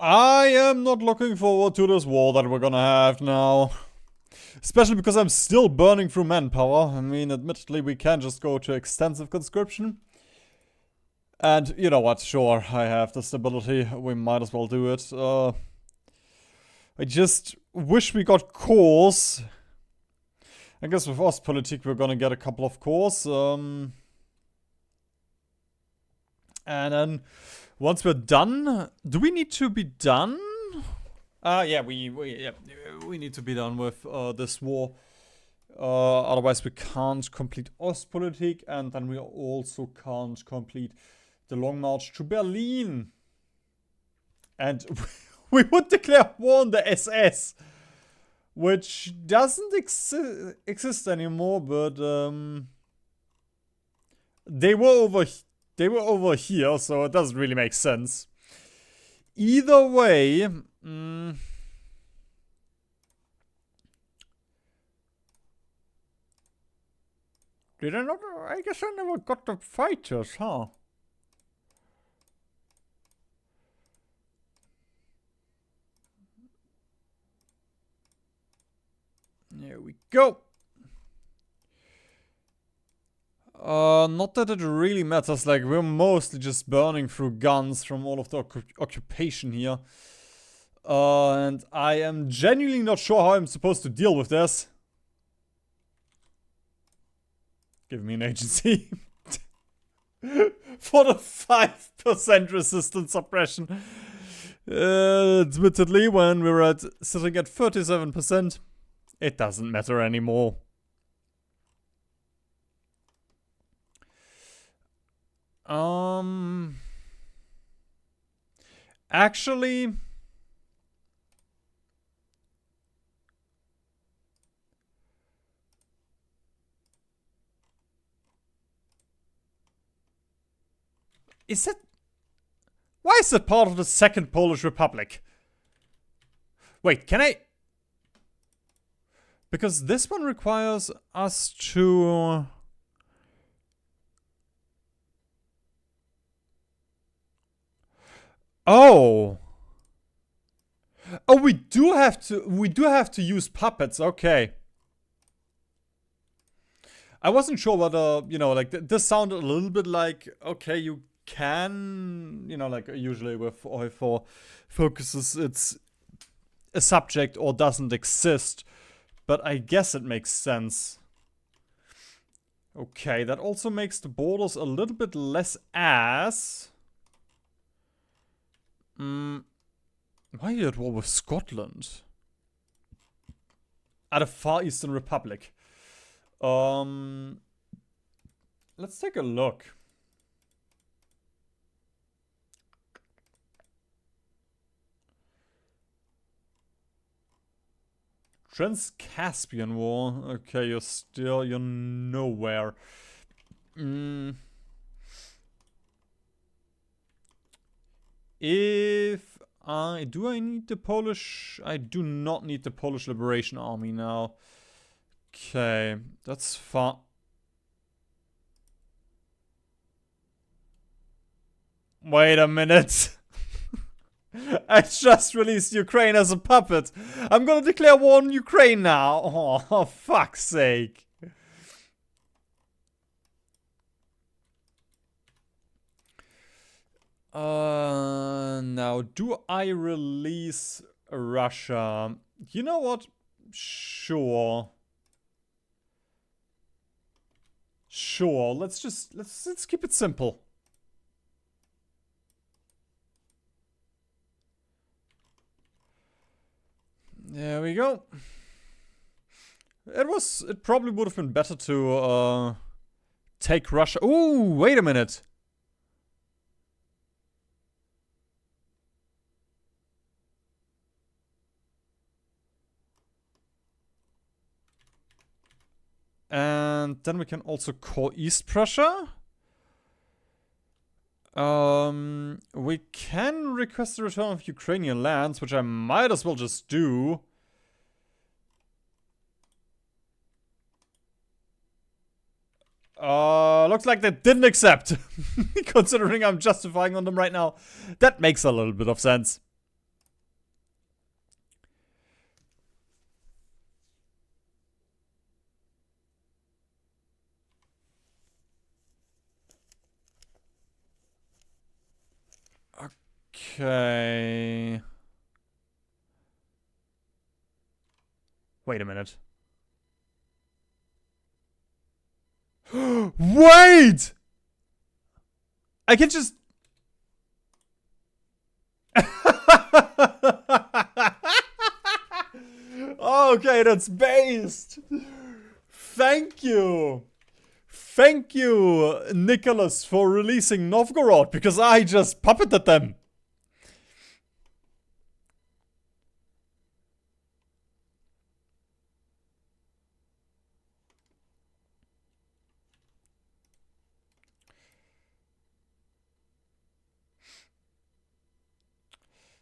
I am not looking forward to this war that we're gonna have now. Especially because I'm still burning through manpower. I mean, admittedly, we can just go to extensive conscription. And you know what, sure, I have the stability. We might as well do it. I just wish we got cores. I guess with Ostpolitik we're gonna get a couple of cores. And then once we're done, do we need to be done? Yeah, we need to be done with this war. Otherwise we can't complete Ostpolitik, and then we also can't complete the Long March to Berlin. And we would declare war on the SS, which doesn't exist anymore, but they were over here, so it doesn't really make sense. Either way, did I not? I guess I never got the fighters, huh? There we go. Not that it really matters, like, we're mostly just burning through guns from all of the occupation here. And I am genuinely not sure how I'm supposed to deal with this. Give me an agency. For the 5% resistance suppression. Admittedly, when we're sitting at 37%, it doesn't matter anymore. Actually, is it? Why is it part of the Second Polish Republic? Wait, can I? Because this one requires us to... Oh. Oh, we do have to use puppets, okay. I wasn't sure whether, you know, like, this sounded a little bit like, okay, you can, you know, like, usually with OI4 focuses, it's a subject or doesn't exist. But I guess it makes sense. Okay, that also makes the borders a little bit less ass. Why are you at war with Scotland? At a Far Eastern Republic. Let's take a look. Trans-Caspian War. Okay, you're nowhere. Do I need the Polish? I do not need the Polish Liberation Army now. Okay, that's fine. Wait a minute. I just released Ukraine as a puppet. I'm gonna declare war on Ukraine now. Oh, fuck's sake. Now, do I release Russia? You know what? Sure. Sure, let's keep it simple. There we go. It probably would have been better to take Russia. Ooh, wait a minute. And then we can also core East Prussia. We can request the return of Ukrainian lands, which I might as well just do. Looks like they didn't accept. Considering I'm justifying on them right now. That makes a little bit of sense. Okay. Wait a minute. Wait! I can just... Okay, that's based. Thank you. Thank you, Nicholas, for releasing Novgorod, because I just puppeted them.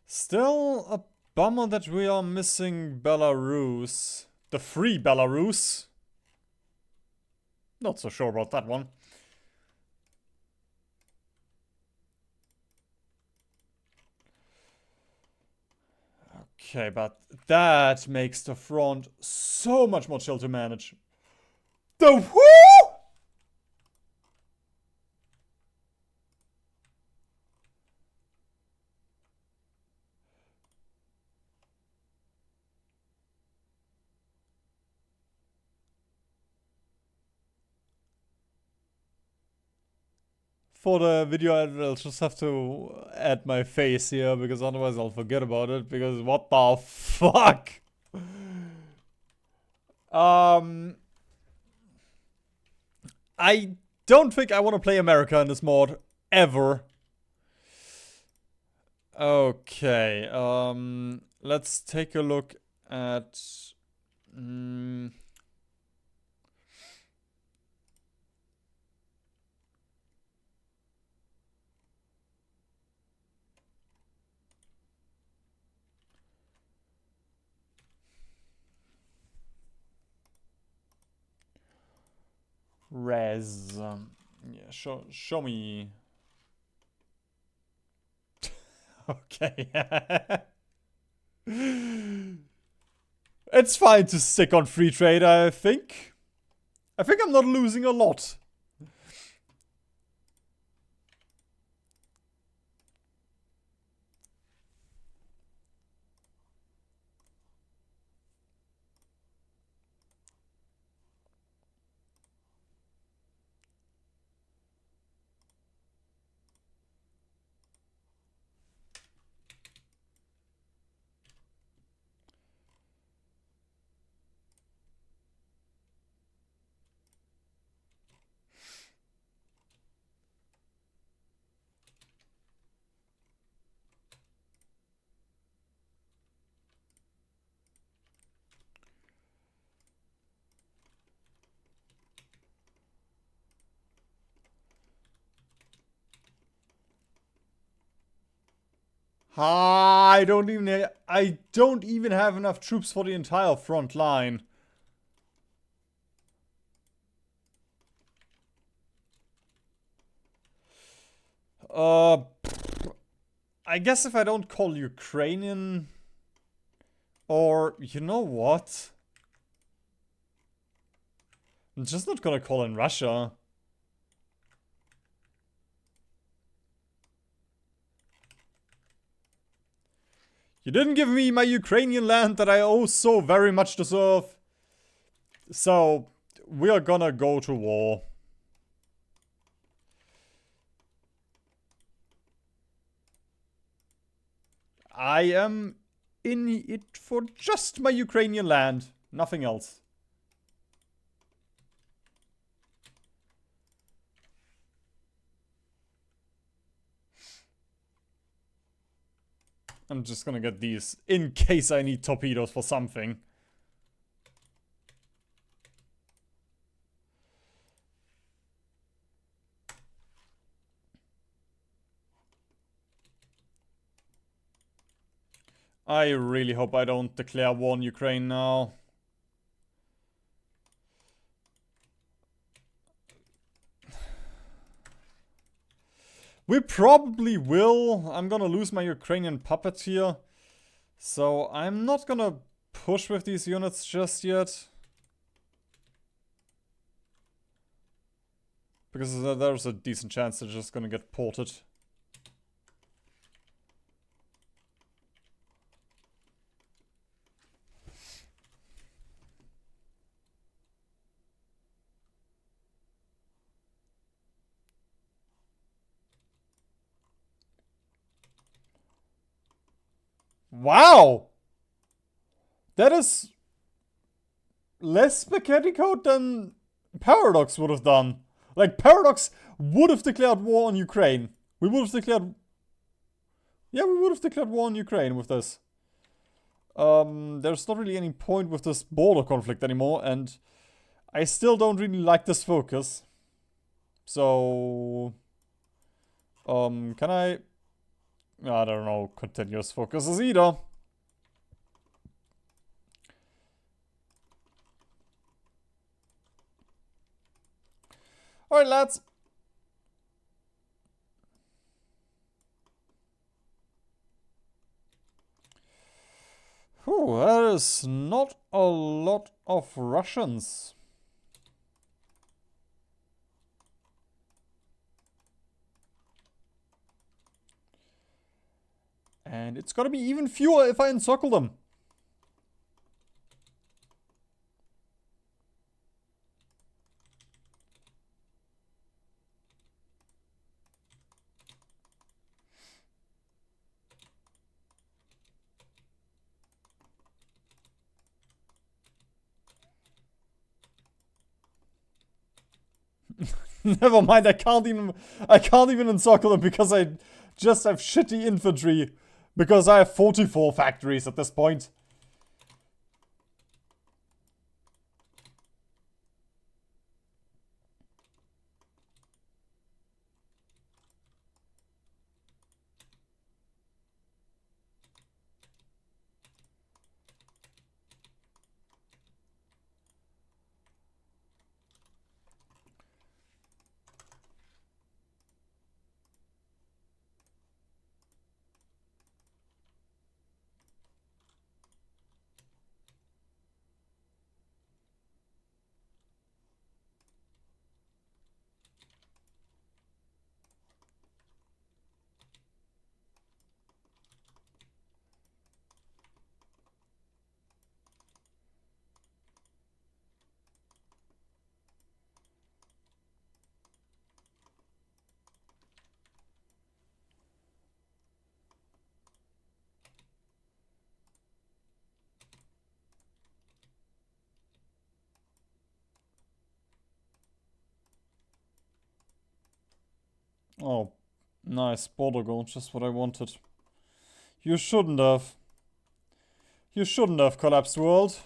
Still a bummer that we are missing Belarus. The free Belarus. Not so sure about that one. Okay, but that makes the front so much more chill to manage. The whoo! For the video, I'll just have to add my face here, because otherwise I'll forget about it, because what the fuck? I don't think I want to play America in this mod, ever. Okay, let's take a look at... Res. Yeah, show me. Okay. It's fine to stick on free trade, I think. I think I'm not losing a lot. I don't even have enough troops for the entire front line. I guess if I don't call Ukrainian, or you know what? I'm just not gonna call in Russia. You didn't give me my Ukrainian land that I oh so very much deserve. So, we are gonna go to war. I am in it for just my Ukrainian land. Nothing else. I'm just gonna get these in case I need torpedoes for something. I really hope I don't declare war on Ukraine now. We probably will. I'm gonna lose my Ukrainian puppet here. So I'm not gonna push with these units just yet. Because there's a decent chance they're just gonna get ported. Wow! That is less spaghetti code than Paradox would have done. Like, Paradox would have declared war on Ukraine. We would have declared... Yeah, we would have declared war on Ukraine with this. There's not really any point with this border conflict anymore, and I still don't really like this focus. So... can I don't know, continuous focuses either. Alright, lads. Whew, that is not a lot of Russians. And it's gonna be even fewer if I encircle them. Never mind, I can't even encircle them because I just have shitty infantry. Because I have 44 factories at this point. Oh, nice. Border goal, just what I wanted. You shouldn't have. You shouldn't have, Collapsed World.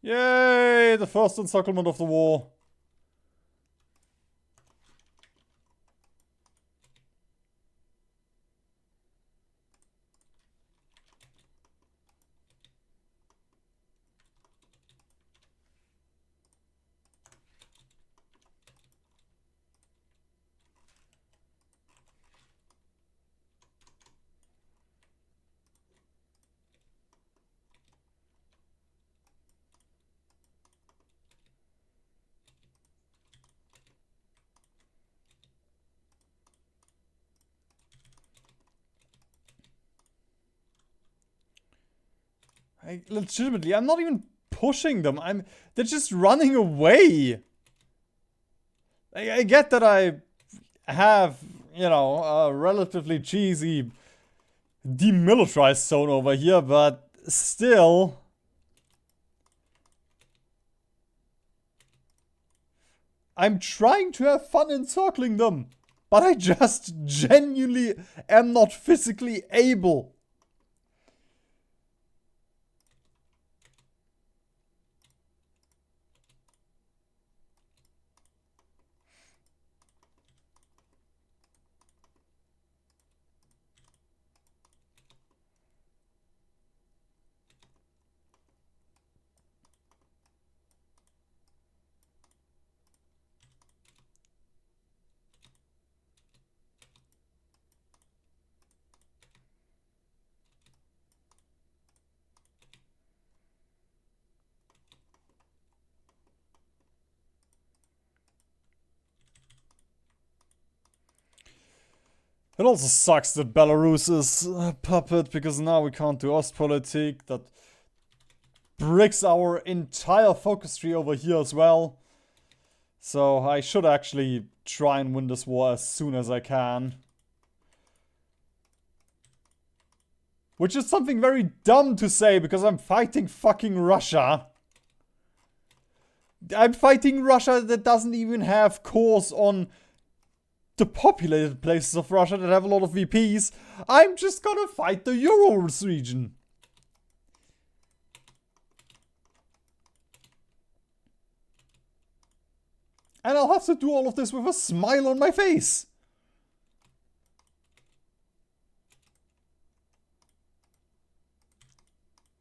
Yay! The first encirclement of the war. Legitimately, I'm not even pushing them. They're just running away. I get that I have you know, a relatively cheesy demilitarized zone over here, but still. I'm trying to have fun encircling them, but I just genuinely am not physically able. It also sucks that Belarus is a puppet, because now we can't do Ostpolitik. That breaks our entire focus tree over here as well. So I should actually try and win this war as soon as I can. Which is something very dumb to say, because I'm fighting fucking Russia. I'm fighting Russia that doesn't even have cores on the populated places of Russia that have a lot of VPs. I'm just gonna fight the Urals region. And I'll have to do all of this with a smile on my face.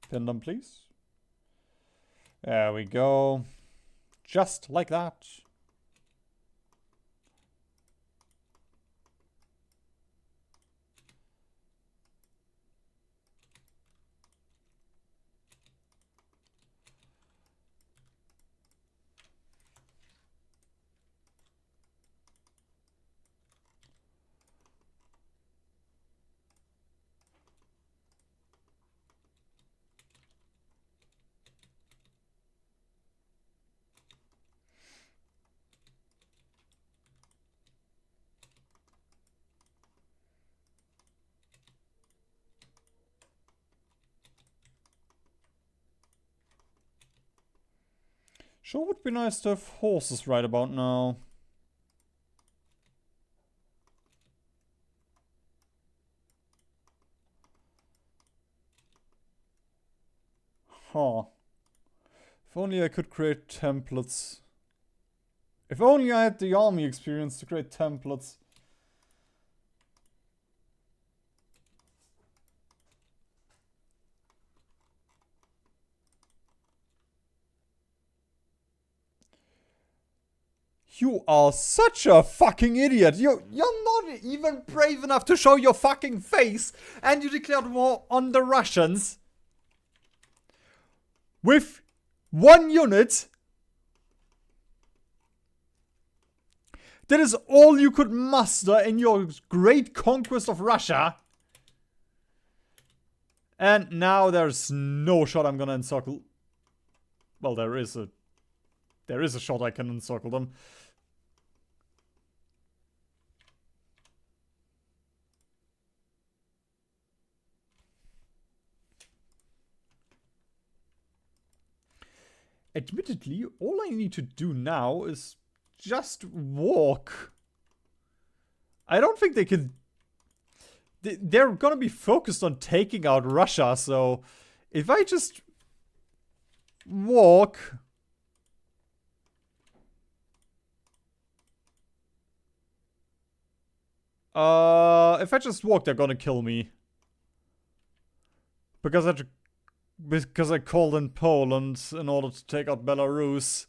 Pin them, please. There we go. Just like that. Sure would be nice to have horses right about now. Huh. If only I could create templates. If only I had the army experience to create templates. You are such a fucking idiot. You're not even brave enough to show your fucking face, and you declared war on the Russians with 1 unit. That is all you could muster in your great conquest of Russia. And now there's no shot I'm gonna encircle. Well, there is a shot I can encircle them. Admittedly, all I need to do now is just walk. I don't think they can... They're gonna be focused on taking out Russia, so if I just walk... if I just walk, they're gonna kill me. Because I called in Poland in order to take out Belarus.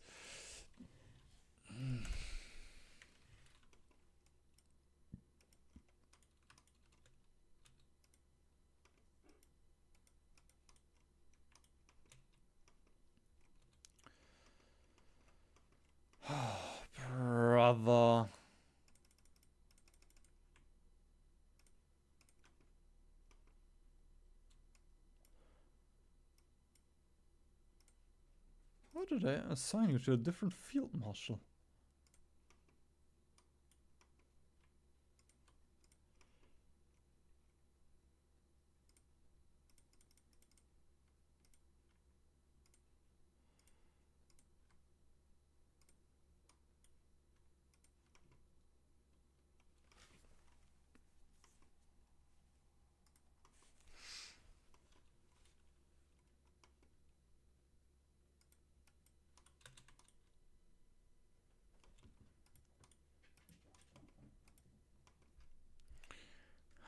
Brother. Why did I assign you to a different field marshal?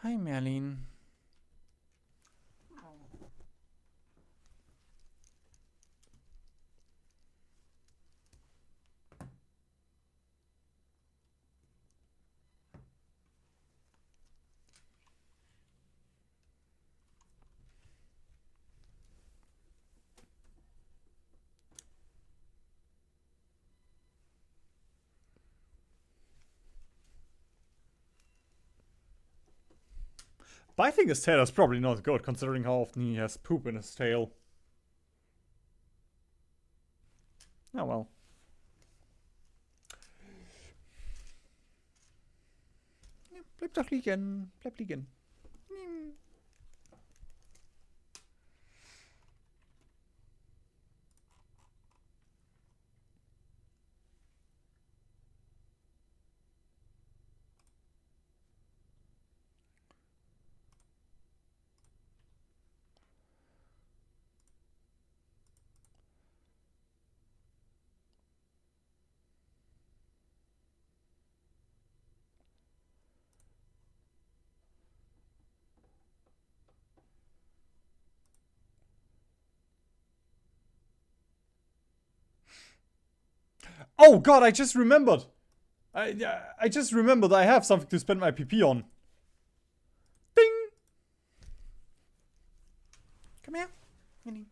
Hi, Merlin. Biting his tail is probably not good, considering how often he has poop in his tail. Oh well. Ja, bleib doch liegen. Bleib liegen. Oh god, I just remembered. I just remembered I have something to spend my PP on. Ding! Come here. Minnie.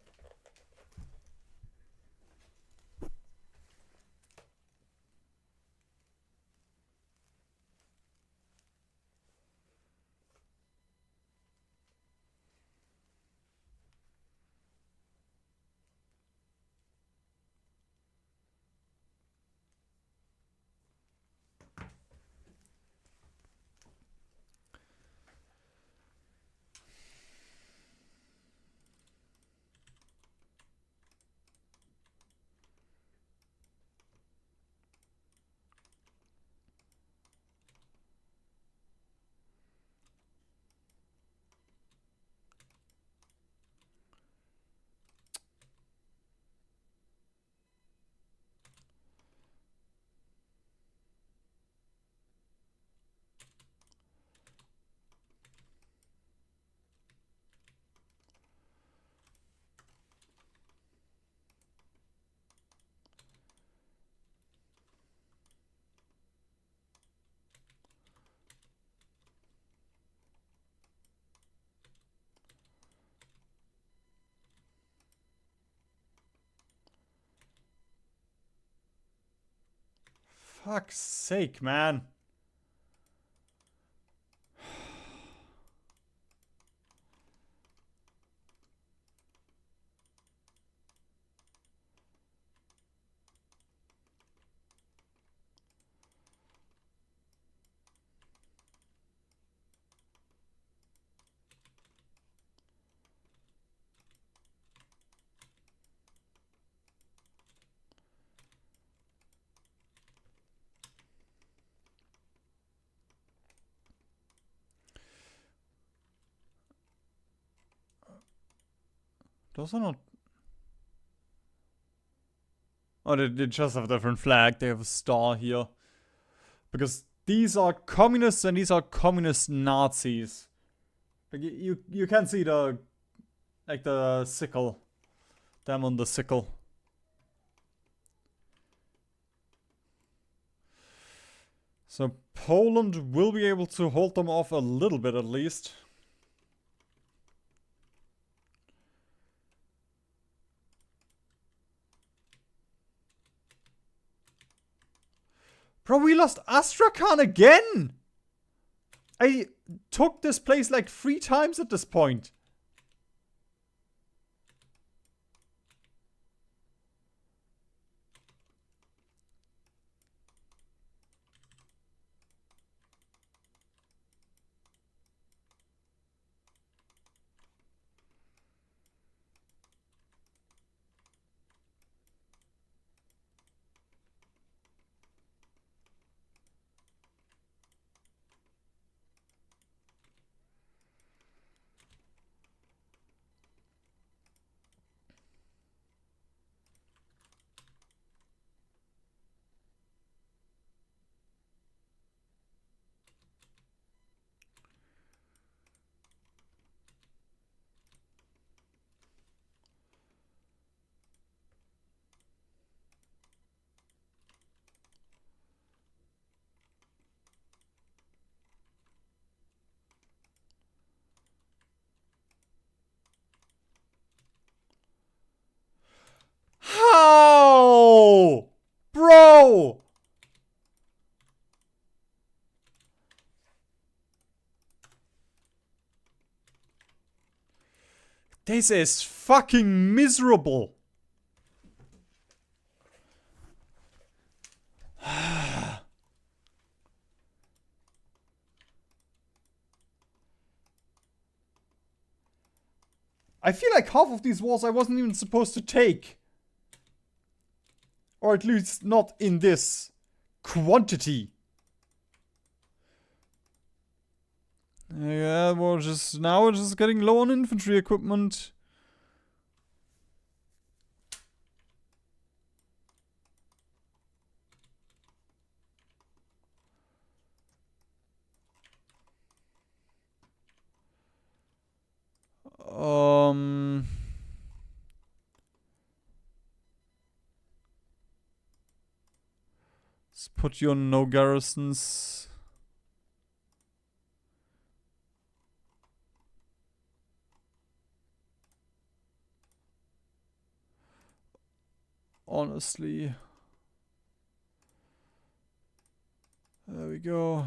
Fuck's sake, man. Those are not... Oh, they just have a different flag. They have a star here. Because these are communists and these are communist Nazis. Like, you can see the... Like the sickle. Them on the sickle. So Poland will be able to hold them off a little bit at least. Bro, we lost Astrakhan again! I took this place like 3 times at this point. This is fucking miserable. I feel like half of these wars I wasn't even supposed to take. Or at least not in this quantity. Yeah, we're just getting low on infantry equipment. Let's put you on no garrisons. Honestly. There we go.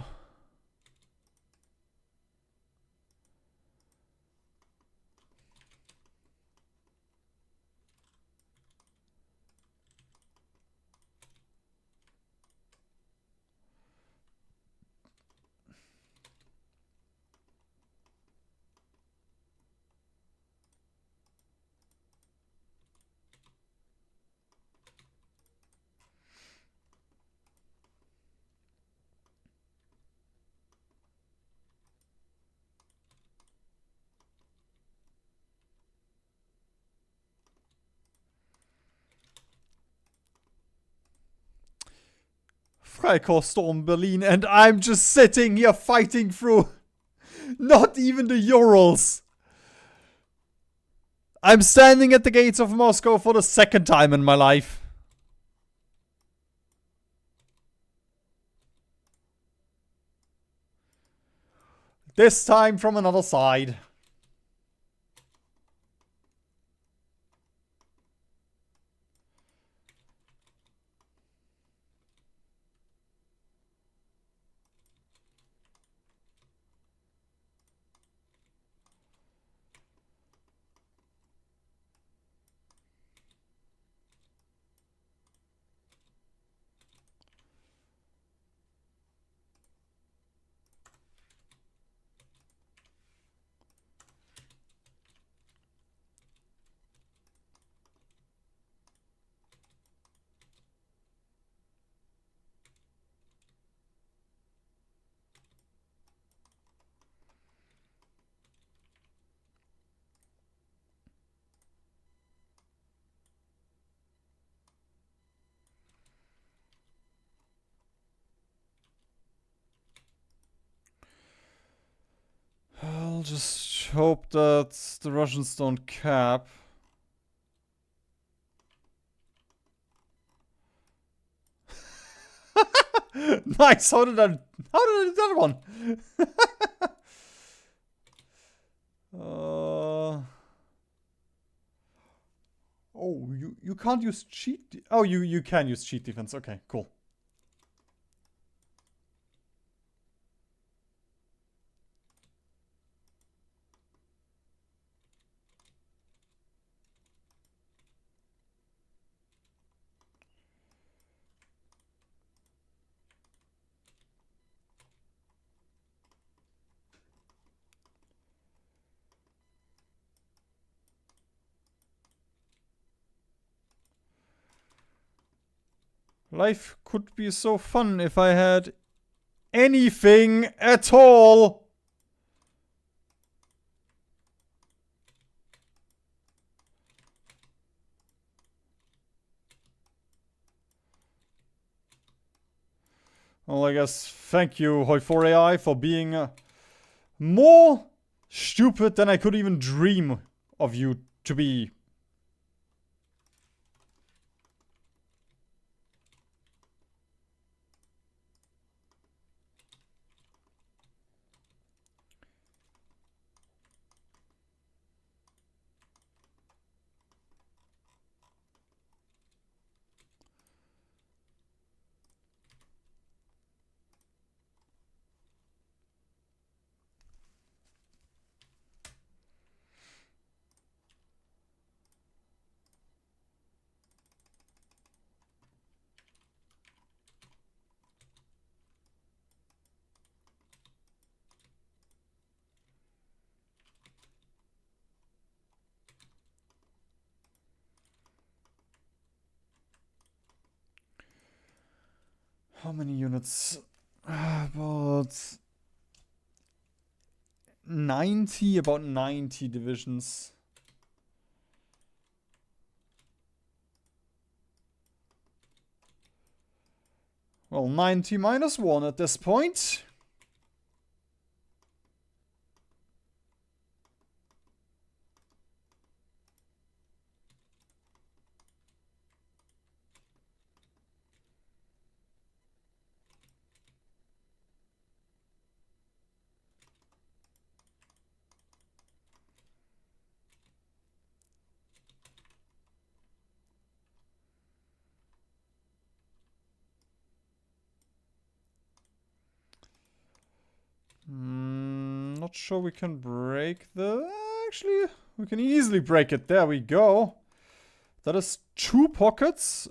Freikorps storm Berlin, and I'm just sitting here fighting through not even the Urals. I'm standing at the gates of Moscow for the second time in my life. This time from another side. I'll just hope that the Russians don't cap. Nice. How did I do that one? Oh, you can't use cheat. Oh, you can use cheat defense. Okay, cool. Life could be so fun if I had anything at all. Well, I guess thank you, Hoi4 AI, for being more stupid than I could even dream of you to be. How many units? About 90, about 90 divisions. Well, 90 minus 1 at this point. Not sure we can break the... Actually, we can easily break it. There we go. That is 2 pockets.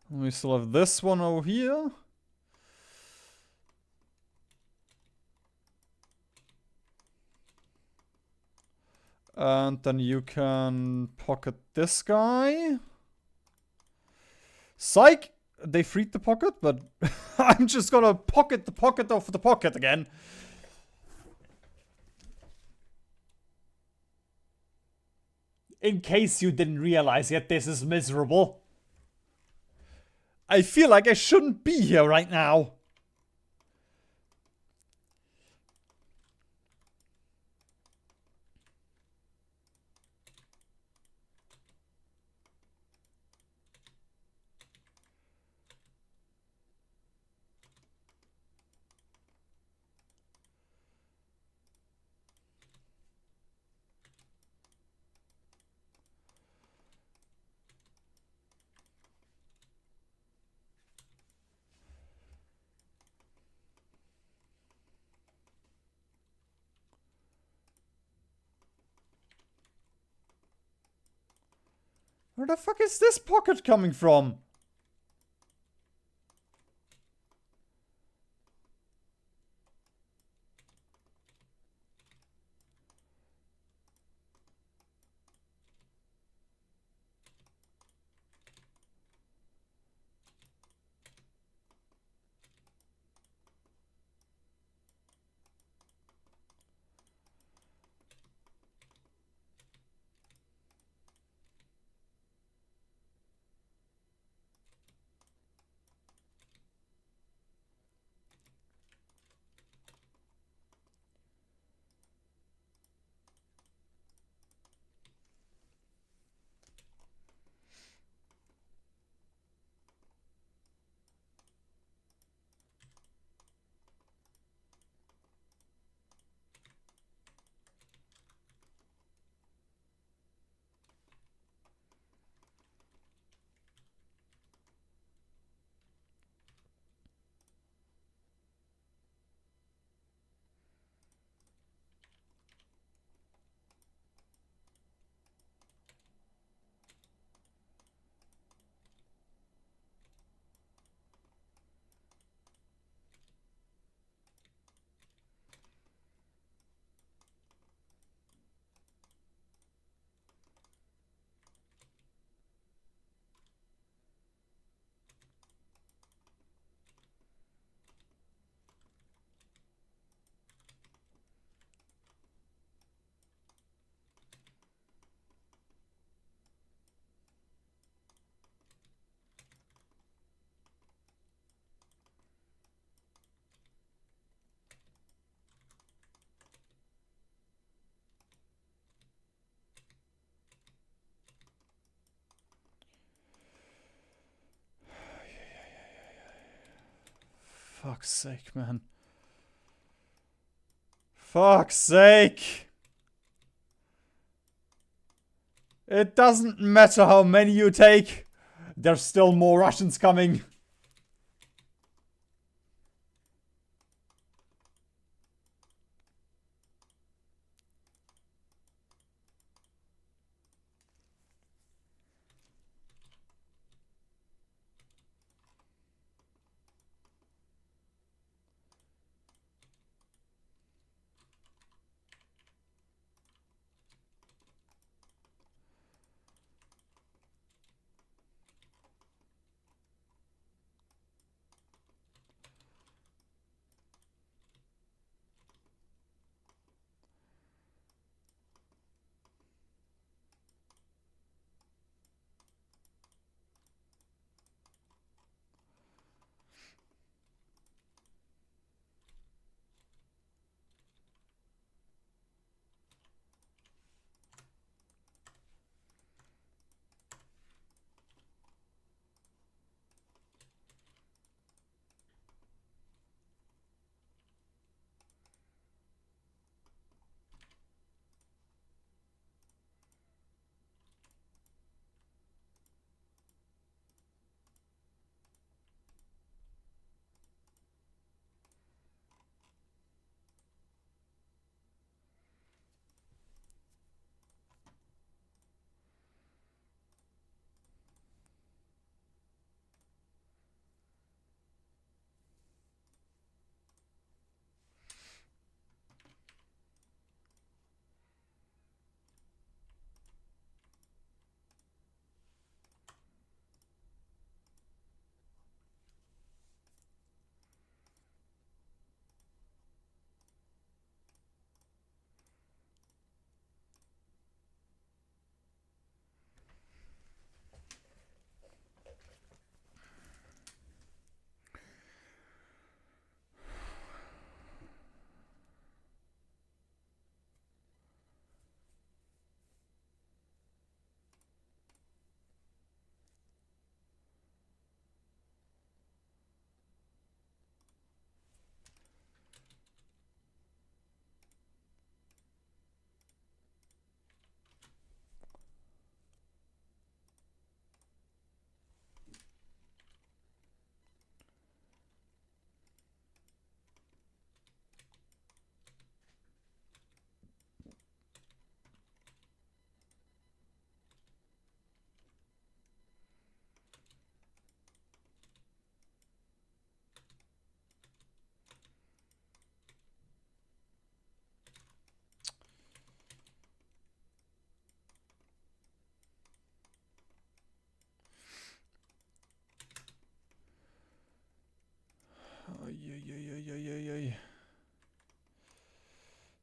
We still have this one over here. And then you can pocket this guy. Psych! They freed the pocket, but I'm just gonna pocket the pocket of the pocket again. In case you didn't realize yet, this is miserable. I feel like I shouldn't be here right now. Where the fuck is this pocket coming from? Fuck's sake, man. Fuck's sake. It doesn't matter how many you take. There's still more Russians coming.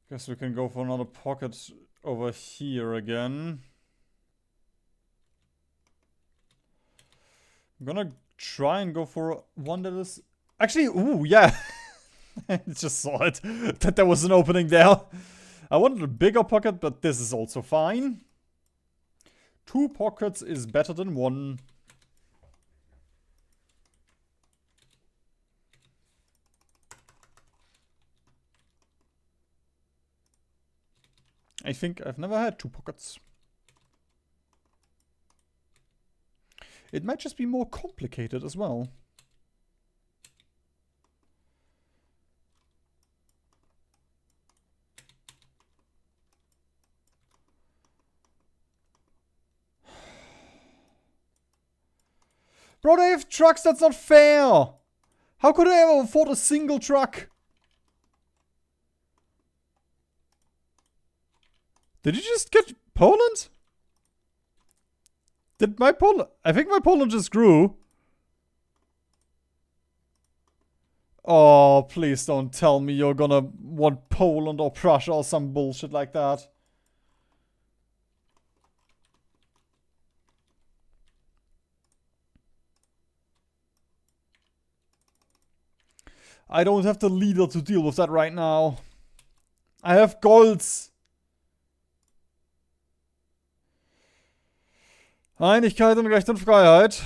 Guess we can go for another pocket over here again. I'm gonna try and go for one that is... Actually, ooh, yeah. I just saw it, that there was an opening there. I wanted a bigger pocket, but this is also fine. 2 pockets is better than 1. I think I've never had 2 pockets. It might just be more complicated as well. Bro, they have trucks, that's not fair! How could I ever afford a single truck? Did you just get Poland? Did my Poland... I think my Poland just grew. Oh, please don't tell me you're gonna want Poland or Prussia or some bullshit like that. I don't have the leader to deal with that right now. I have golds. Einigkeit und Recht und Freiheit.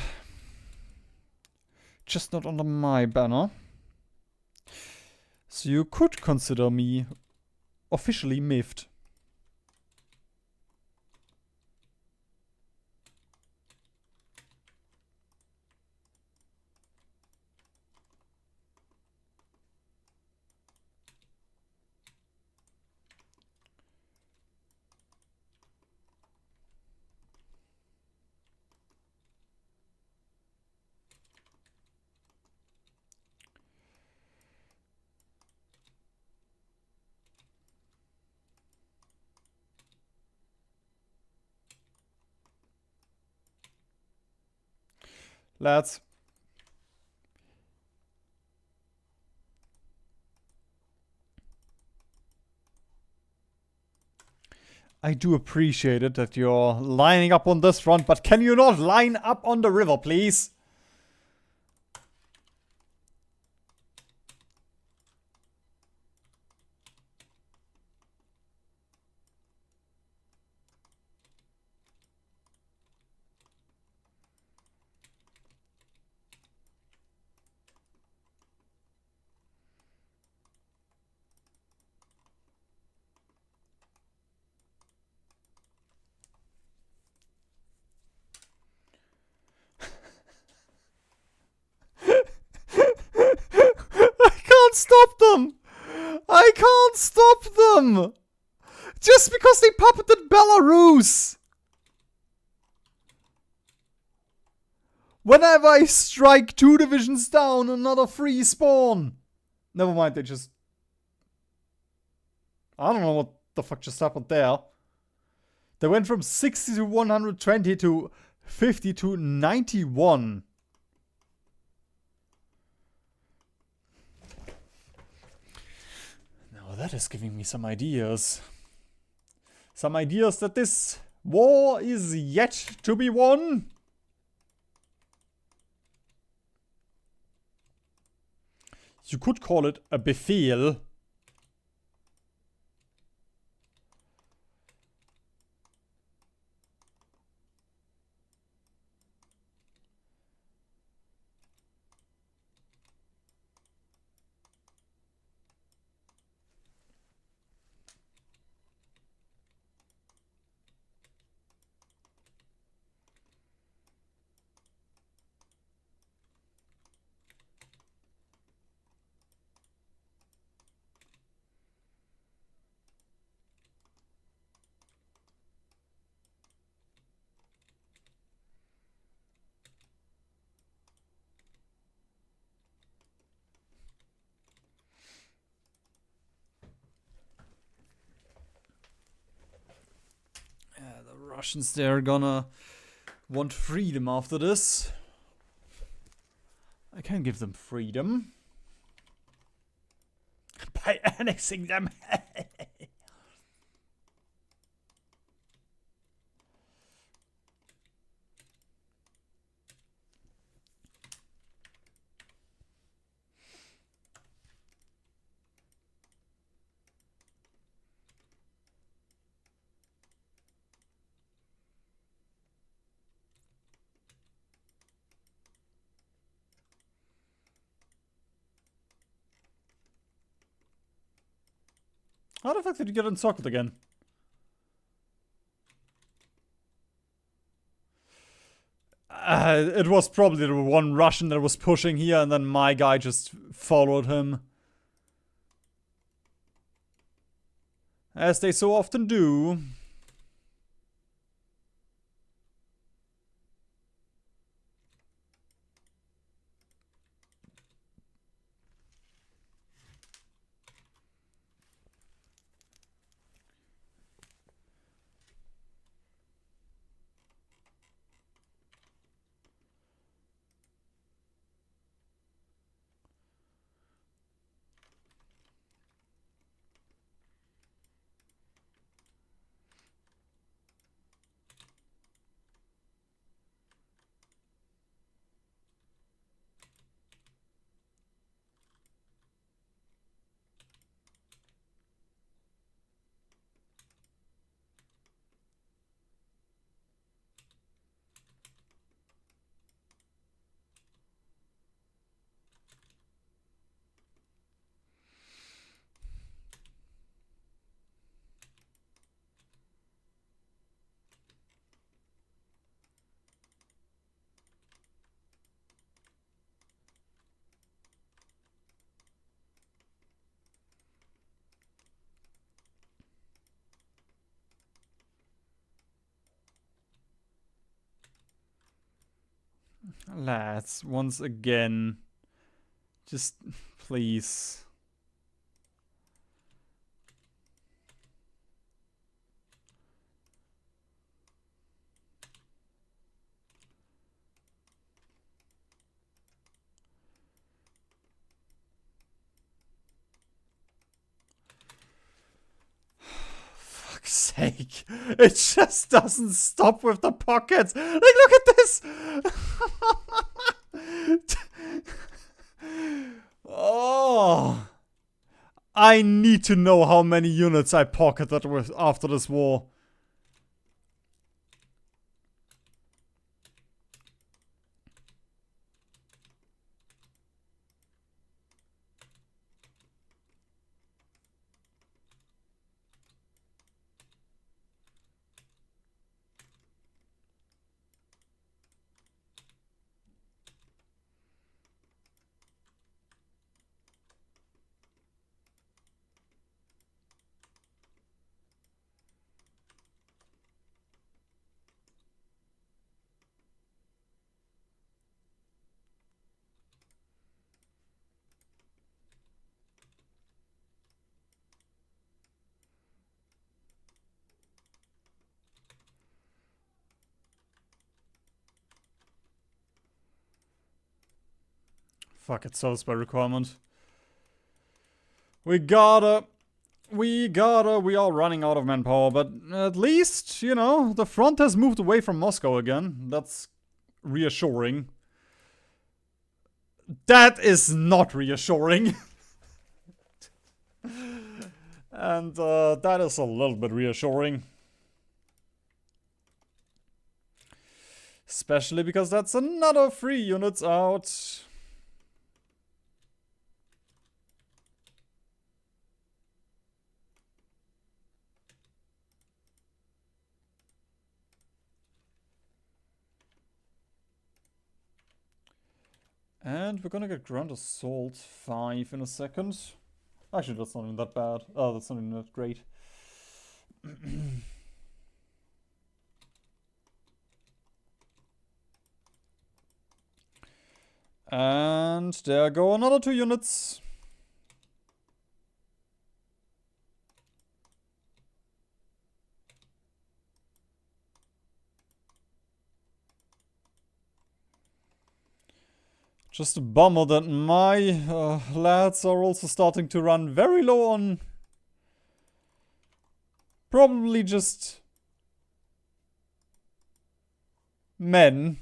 Just not under my banner. So you could consider me officially miffed. Lads. I do appreciate it that you're lining up on this front, but can you not line up on the river, please? Stop them! I can't stop them! Just because they puppeted Belarus! Whenever I strike 2 divisions down, another free spawn! Never mind, they just... I don't know what the fuck just happened there. They went from 60 to 120 to 50 to 91. That is giving me some ideas. Some ideas that this war is yet to be won. You could call it a Befehl. Russians, they're gonna want freedom after this. I can give them freedom. by annexing them. How the fuck did you get encircled again? It was probably the one Russian that was pushing here, and then my guy just followed him. As they so often do. Lads, once again. Just, please. Fuck's sake. It just doesn't stop with the pockets. Like, look at this. Oh. I need to know how many units I pocketed with after this war. Fuck, it solves by requirement. We are running out of manpower, but at least, you know, the front has moved away from Moscow again. That's reassuring. That is not reassuring. And that is a little bit reassuring. Especially because that's another 3 units out. And we're gonna get Ground Assault 5 in a second. Actually, that's not even that bad. Oh, that's not even that great. And there go another 2 units. Just a bummer that my lads are also starting to run very low on probably just men.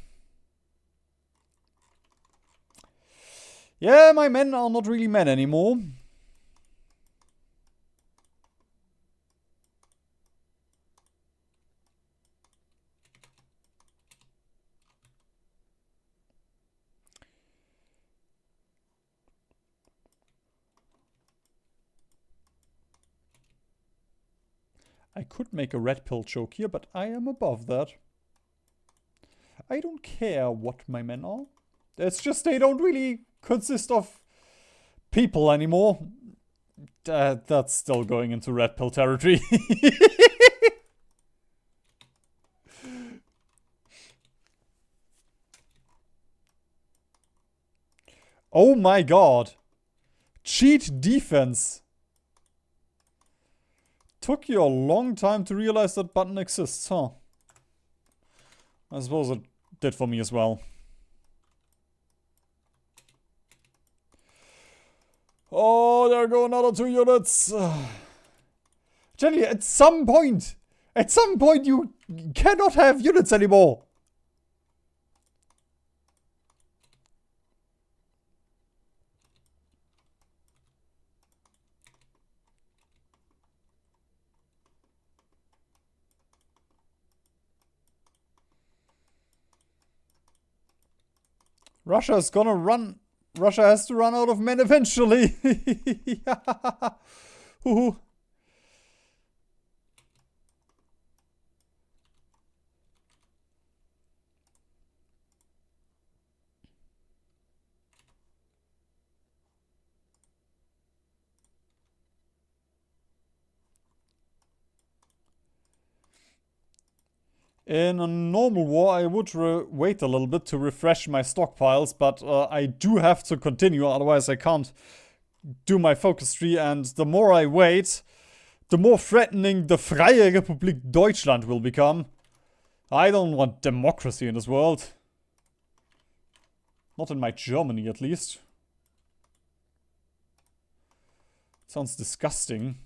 Yeah, my men are not really men anymore. I could make a red pill joke here, but I am above that. I don't care what my men are. It's just they don't really consist of people anymore. That's still going into red pill territory. Oh my god. Cheat defense. Took you a long time to realize that button exists, huh? I suppose it did for me as well. Oh, there go another 2 units. Jenny, at some point you cannot have units anymore. Russia has to run out of men eventually. In a normal war, I would wait a little bit to refresh my stockpiles, but I do have to continue, otherwise I can't do my focus tree, and the more I wait, the more threatening the Freie Republik Deutschland will become. I don't want democracy in this world. Not in my Germany, at least. Sounds disgusting.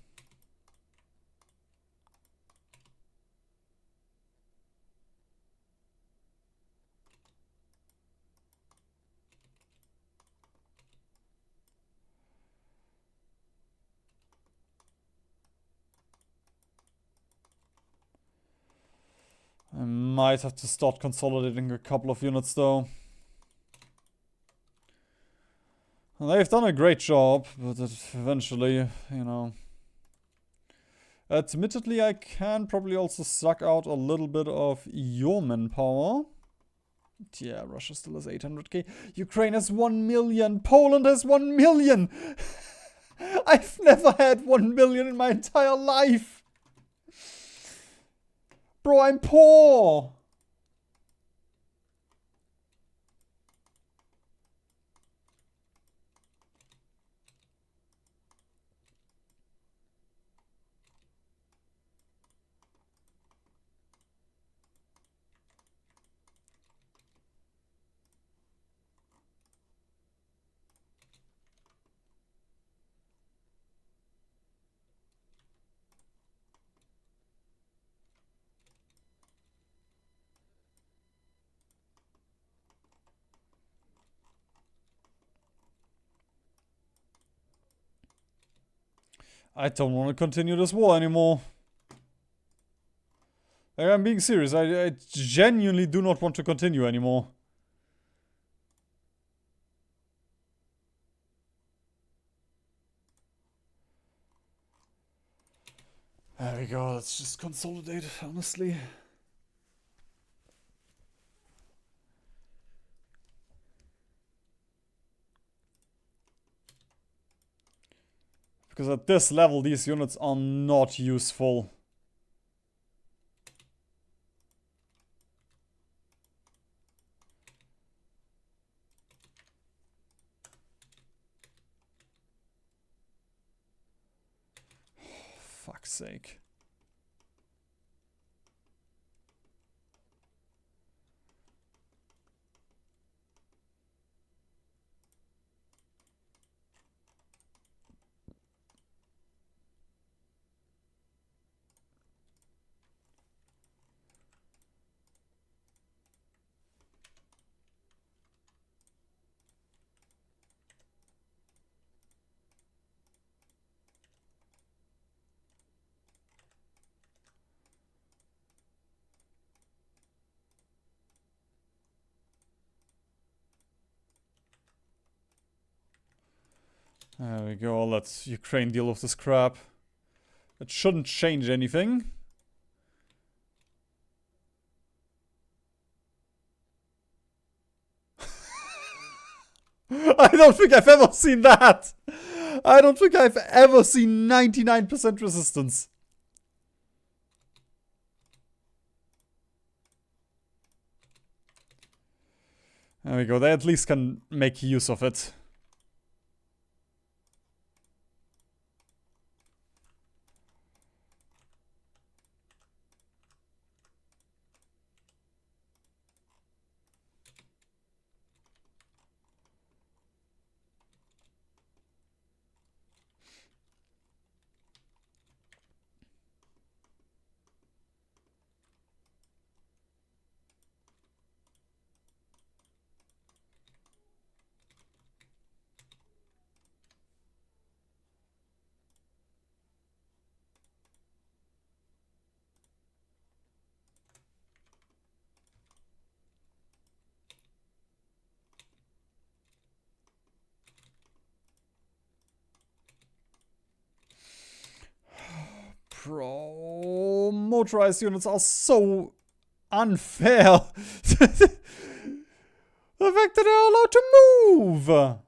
I might have to start consolidating a couple of units though. They've done a great job, but eventually, you know. Admittedly, I can probably also suck out a little bit of your manpower. Yeah, Russia still has 800k. Ukraine has 1 million. Poland has 1 million. I've never had 1 million in my entire life. Bro, I'm poor. I don't want to continue this war anymore. Like, I'm being serious. I genuinely do not want to continue anymore. There we go. Let's just consolidate, honestly. Because at this level, these units are not useful. Fuck's sake. There we go. Let Ukraine deal with this crap. It shouldn't change anything. I don't think I've ever seen that. I don't think I've ever seen 99% resistance. There we go. They at least can make use of it. Bro, motorized units are so unfair. The fact that they're allowed to move.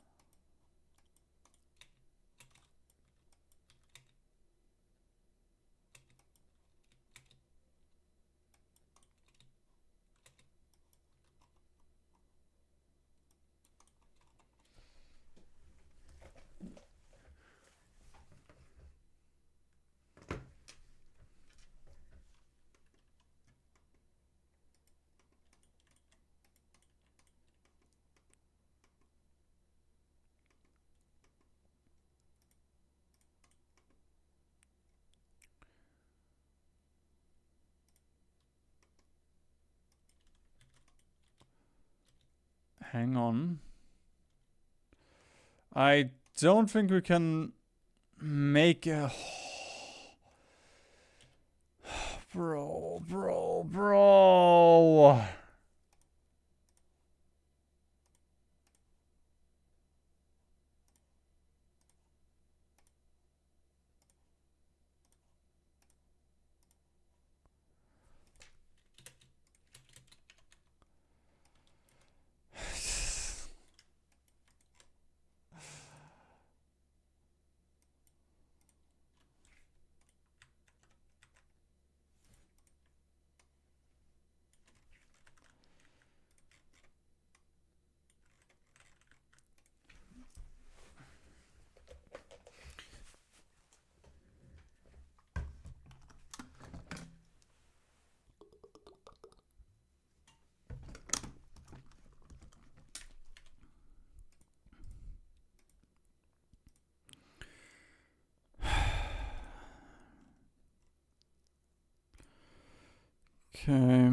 Hang on. I don't think we can make a... Bro. Okay.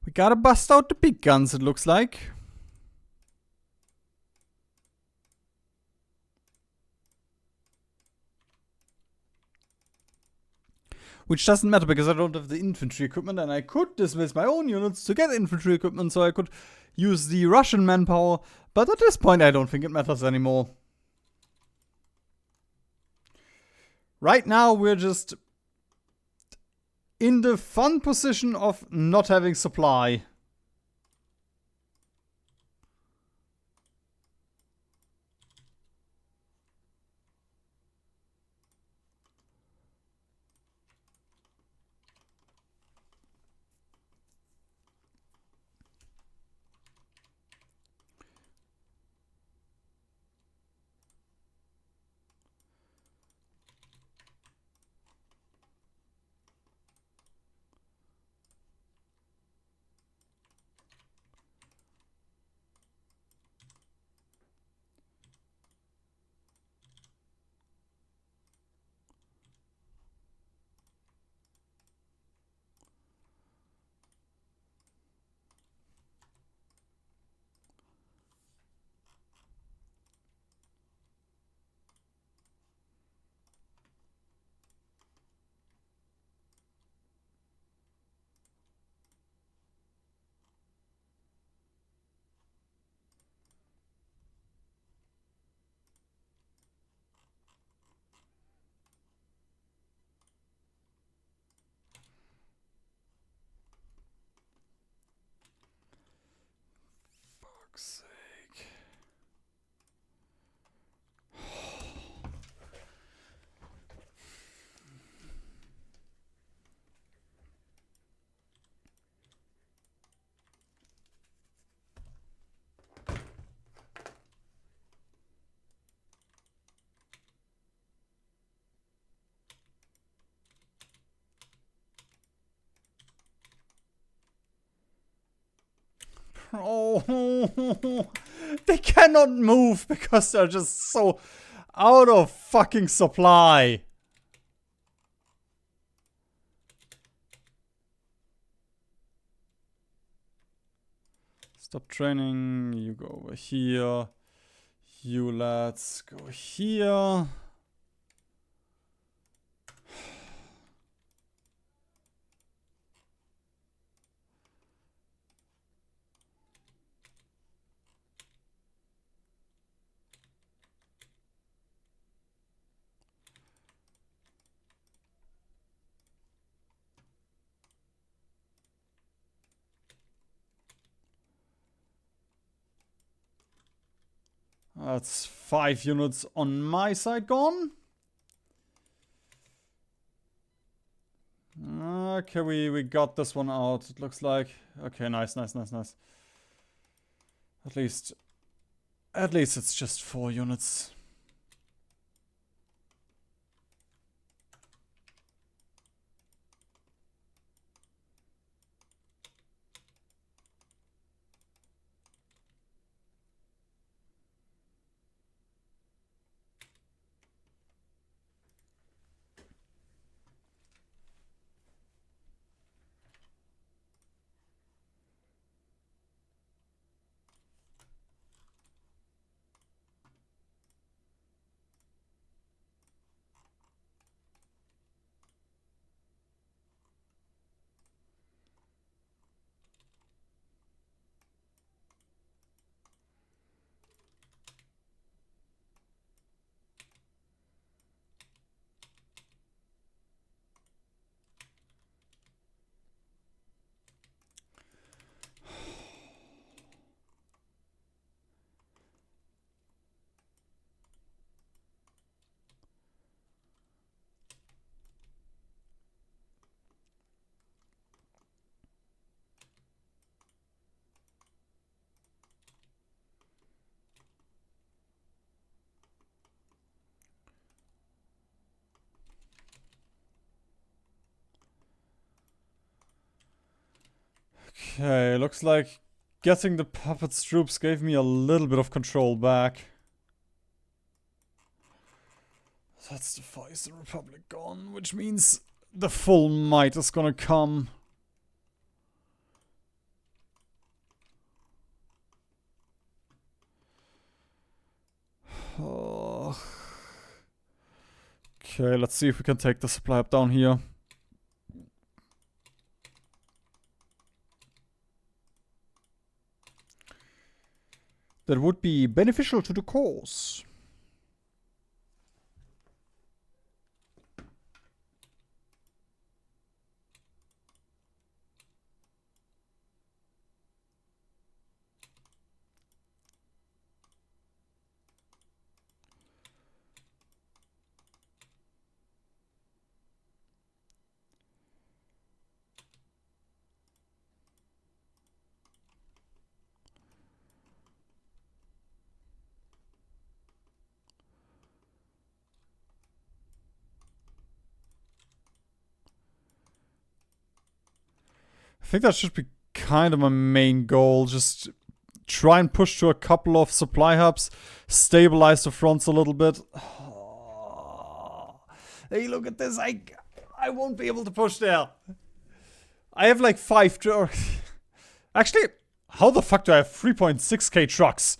We gotta bust out the big guns, it looks like. Which doesn't matter because I don't have the infantry equipment and I could dismiss my own units to get infantry equipment so I could use the Russian manpower. But at this point I don't think it matters anymore. Right now we're just in the fun position of not having supply. fuck's sake. Oh, they cannot move because they're just so out of fucking supply. Stop training. You go over here. You let's go here. That's 5 units on my side gone. Okay, we got this one out, it looks like. Okay, nice. At least it's just 4 units. Okay, looks like getting the puppets troops gave me a little bit of control back. That's the Far Eastern Republic gone, which means the full might is gonna come. Oh. Okay, let's see if we can take the supply up down here. That would be beneficial to the cause. I think that should be kind of my main goal. Just try and push to a couple of supply hubs, stabilize the fronts a little bit. Oh, hey, look at this. I won't be able to push there. I have like 5 trucks. Actually, how the fuck do I have 3.6k trucks?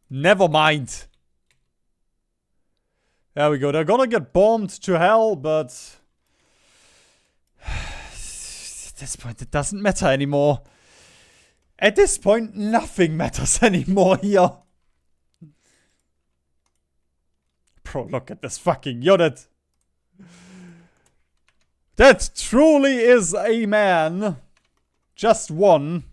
Never mind. There we go. They're gonna get bombed to hell, but at this point, it doesn't matter anymore. At this point, nothing matters anymore here. Bro, look at this fucking unit. That truly is a man. Just one.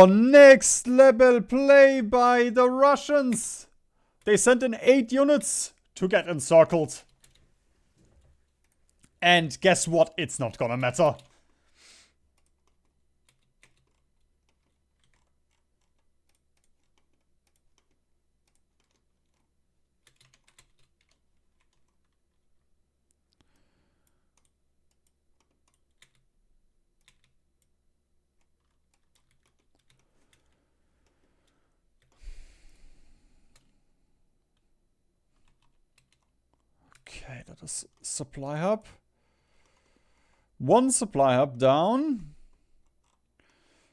next level play by the Russians. They sent in 8 units to get encircled. And guess what? It's not gonna matter. Okay, that is supply hub. 1 supply hub down.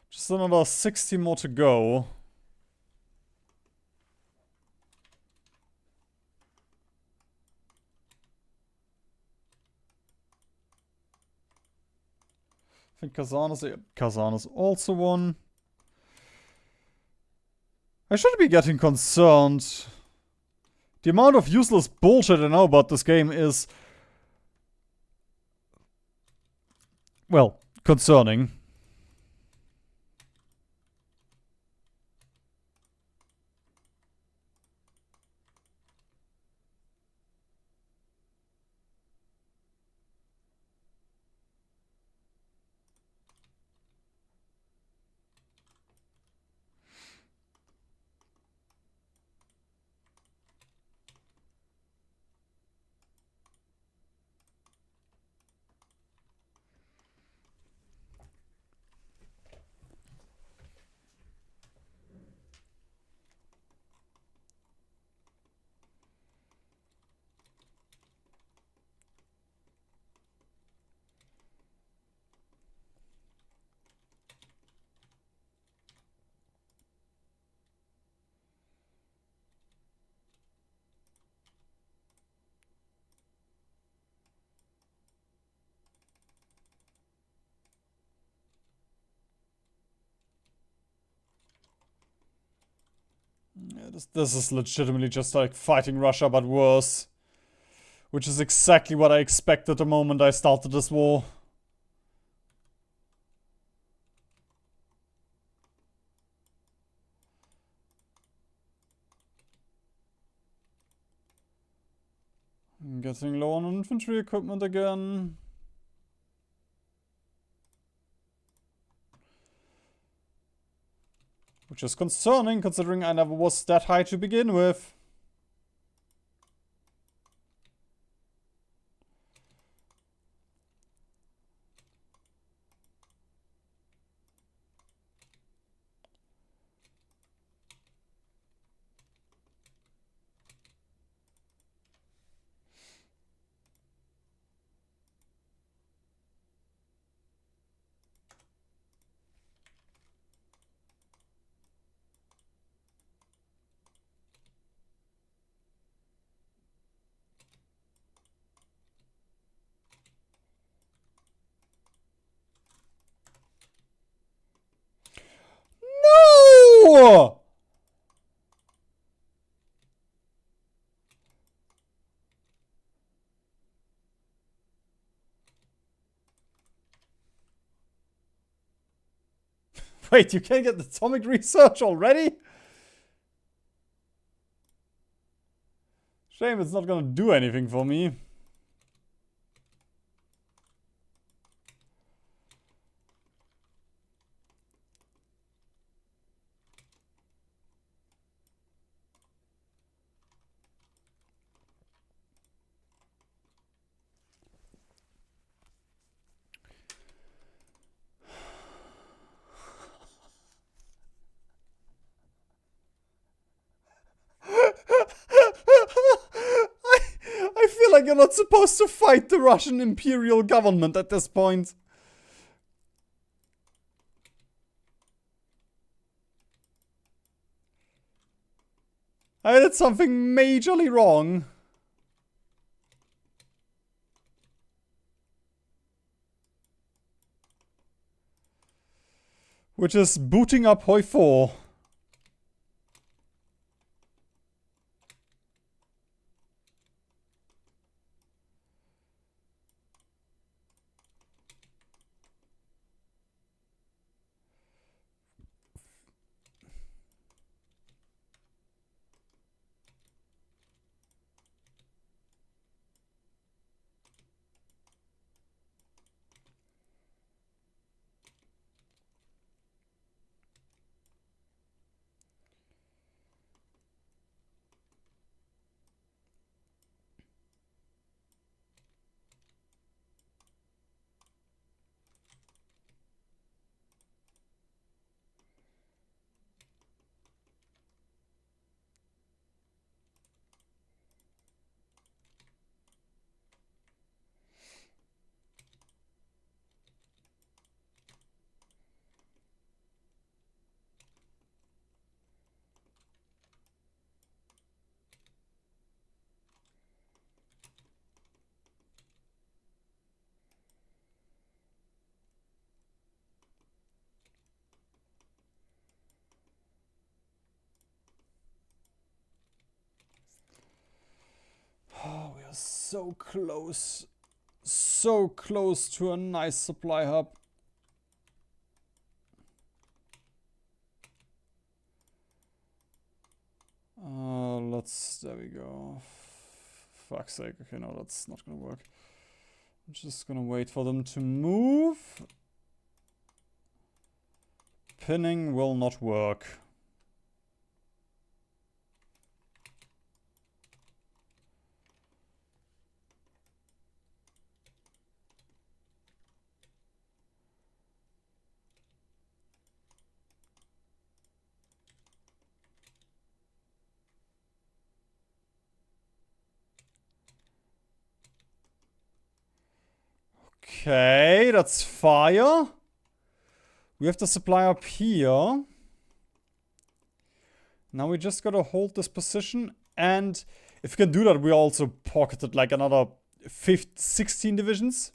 Just another 60 more to go. I think Kazan is also 1. I shouldn't be getting concerned. The amount of useless bullshit I know about this game is, well, concerning. Yeah, this is legitimately just like fighting Russia, but worse. Which is exactly what I expected the moment I started this war. I'm getting low on infantry equipment again. Which is concerning, considering I never was that high to begin with. No! Wait, you can't get the atomic research already? Shame it's not gonna do anything for me. I feel like you're not supposed to fight the Russian imperial government at this point. I did something majorly wrong. Which is booting up Hoi 4. So close. So close to a nice supply hub. There we go. Fuck's sake. Okay, no, that's not gonna work. I'm just gonna wait for them to move. Pinning will not work. Okay, that's fire. We have the supply up here. Now we just gotta hold this position. And if we can do that, we also pocketed like another 16 divisions.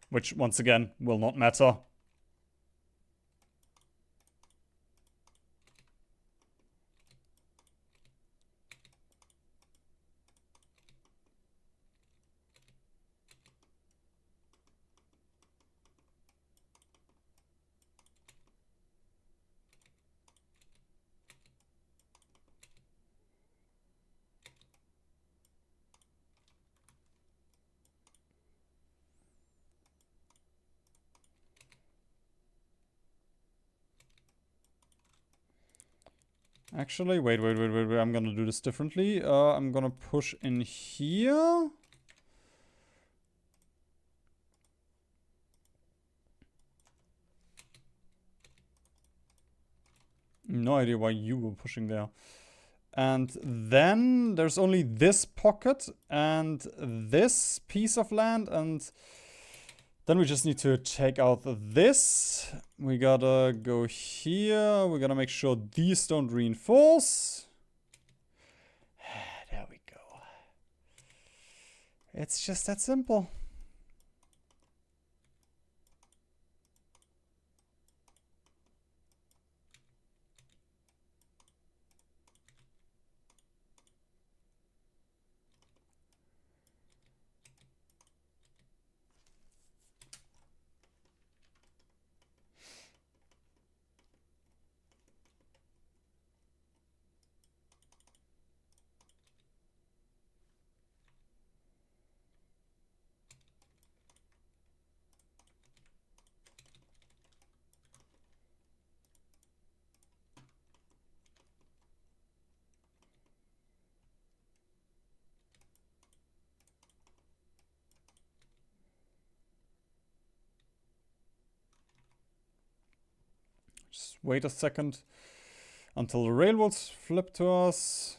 Which, once again, will not matter. Actually, wait. I'm gonna do this differently. I'm gonna push in here. No idea why you were pushing there. And then there's only this pocket and this piece of land, and then we just need to take out this. We gotta go here. We gotta make sure these don't reinforce. There we go. It's just that simple. Just wait a second until the railroads flip to us.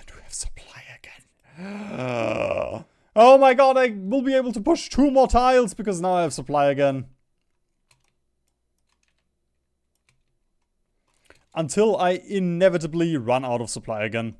Do we have supply again? Oh my god, I will be able to push 2 more tiles because now I have supply again. Until I inevitably run out of supply again.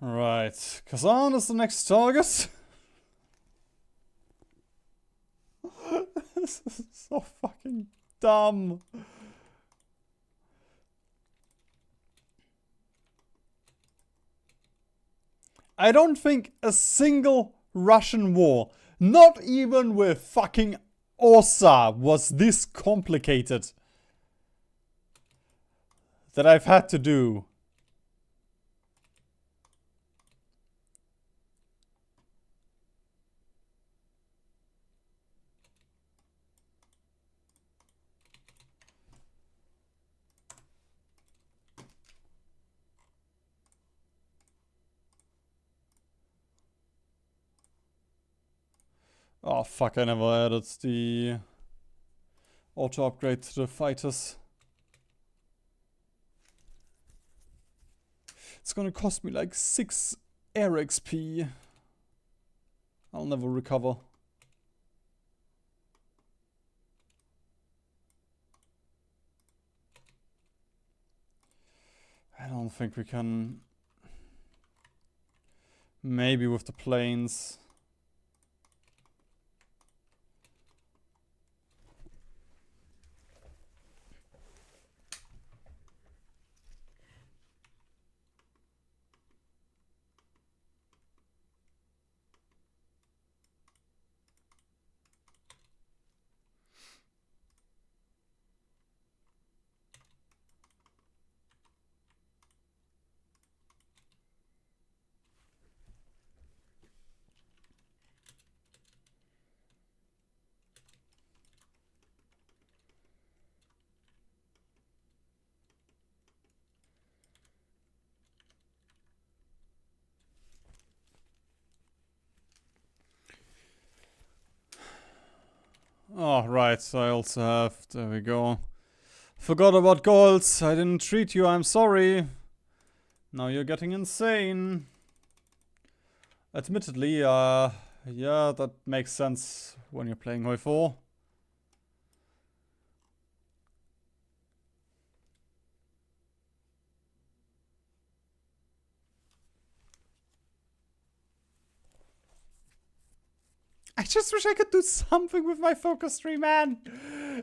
Right, Kazan is the next target. This is so fucking dumb. I don't think a single Russian war, not even with fucking Osa, was this complicated that I've had to do. Oh fuck, I never added the auto upgrade to the fighters. It's gonna cost me like 6 air XP. I'll never recover. I don't think we can. Maybe with the planes. Oh, right, so I also have, there we go. Forgot about golds, I didn't treat you, I'm sorry. Now you're getting insane. Admittedly, yeah, that makes sense when you're playing Hoi 4. I just wish I could do something with my focus tree, man.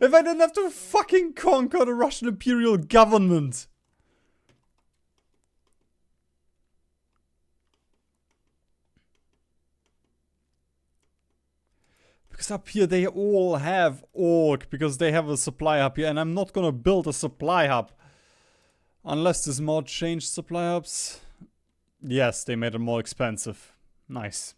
If I didn't have to fucking conquer the Russian Imperial government. Because up here they all have orc, because they have a supply hub here, and I'm not gonna build a supply hub. Unless this mod changed supply hubs. Yes, they made them more expensive. Nice.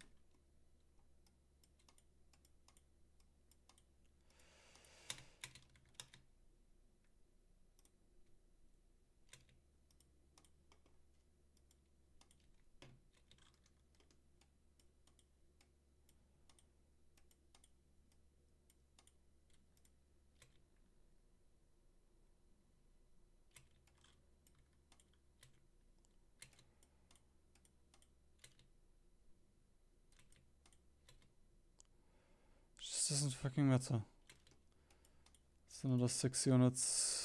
Just doesn't fucking matter. It's another 6 units.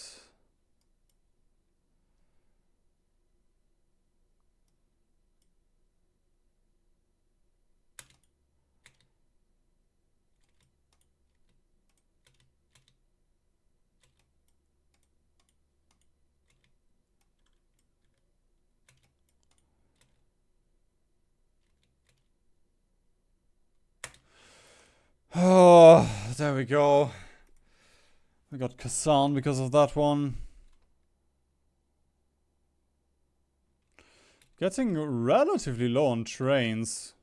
Oh, there we go. We got Kazan because of that one. Getting relatively low on trains.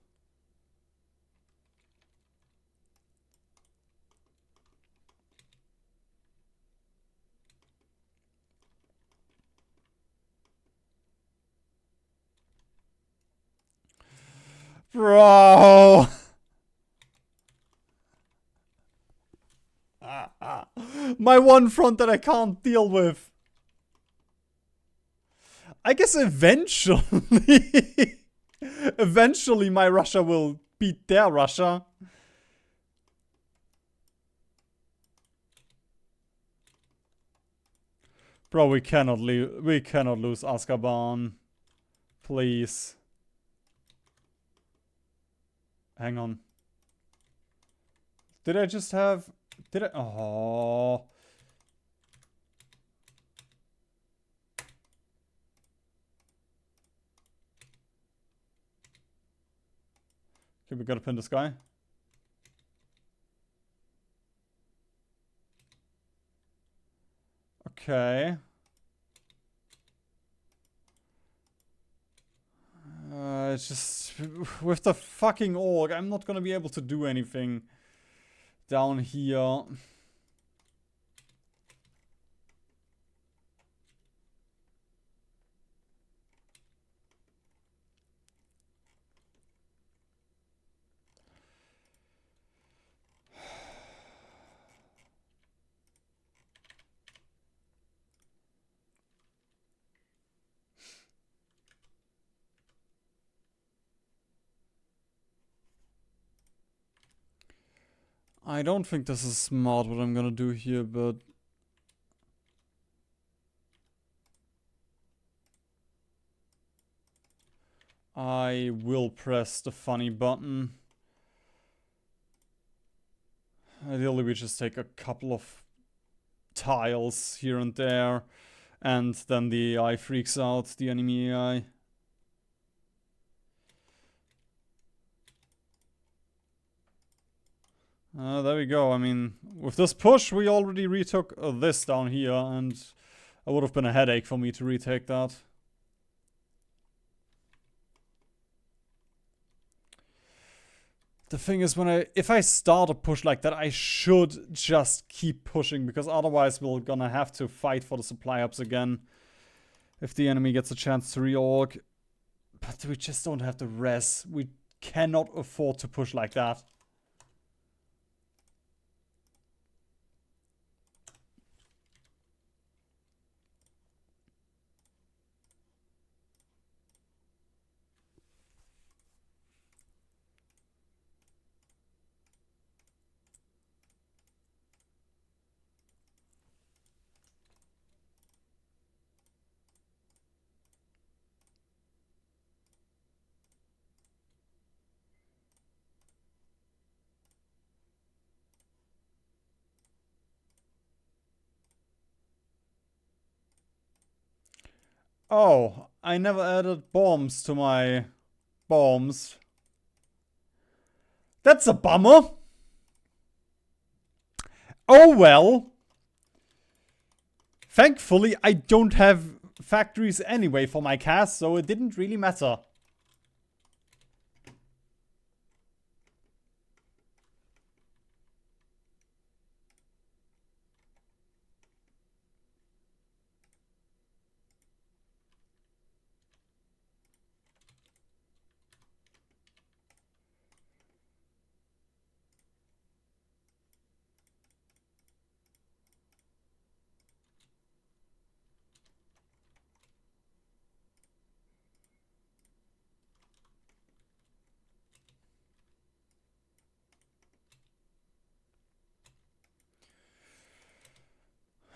Bro! My one front that I can't deal with. I guess eventually... eventually my Russia will beat their Russia. Bro, we cannot lose Azkaban. Please. hang on. Did I just have... Did I... Oh... Okay, we gotta pin this guy. Okay. It's just... With the fucking orc, I'm not gonna be able to do anything down here. I don't think this is smart what I'm gonna do here, but... I will press the funny button. Ideally we just take a couple of tiles here and there, and then the AI freaks out, the enemy AI. There we go. I mean, with this push, we already retook this down here, and it would have been a headache for me to retake that. The thing is, if I start a push like that, I should just keep pushing, because otherwise we're gonna have to fight for the supply ups again if the enemy gets a chance to reorg. But we just don't have the res. We cannot afford to push like that. Oh, I never added bombs to my bombs. That's a bummer. Oh well. Thankfully, I don't have factories anyway for my cast, so it didn't really matter.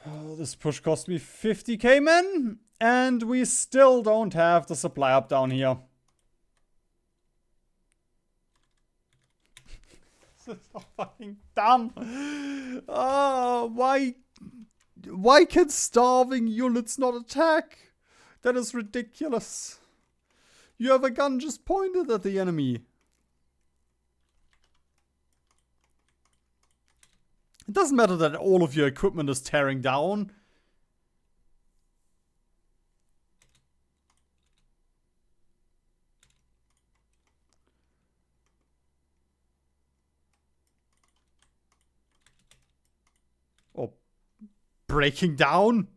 Oh, this push cost me 50k men, and we still don't have the supply up down here. This is so fucking dumb. Oh, why can starving units not attack? That is ridiculous. You have a gun just pointed at the enemy. It doesn't matter that all of your equipment is tearing down. Or breaking down.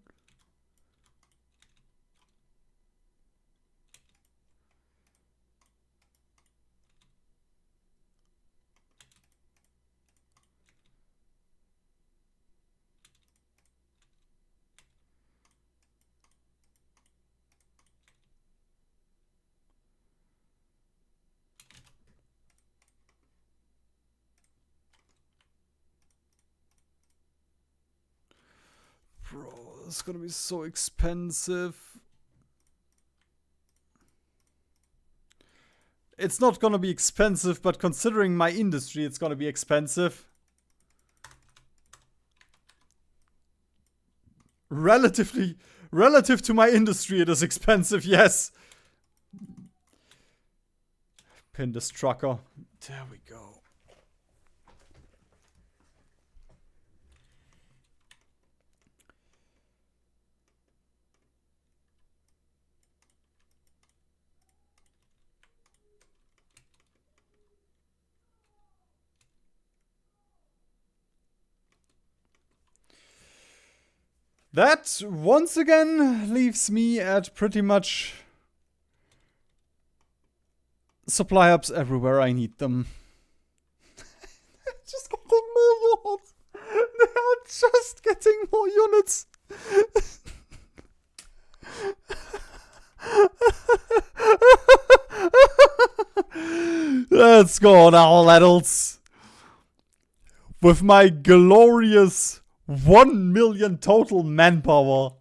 Bro, it's gonna be so expensive. It's not gonna be expensive, but considering my industry, it's gonna be expensive. Relative to my industry, it is expensive, yes. Pin this trucker. There we go. That, once again, leaves me at pretty much supply hubs everywhere I need them. Just getting more units. They are just getting more units. Let's go now, adults. With my glorious 1 million total manpower.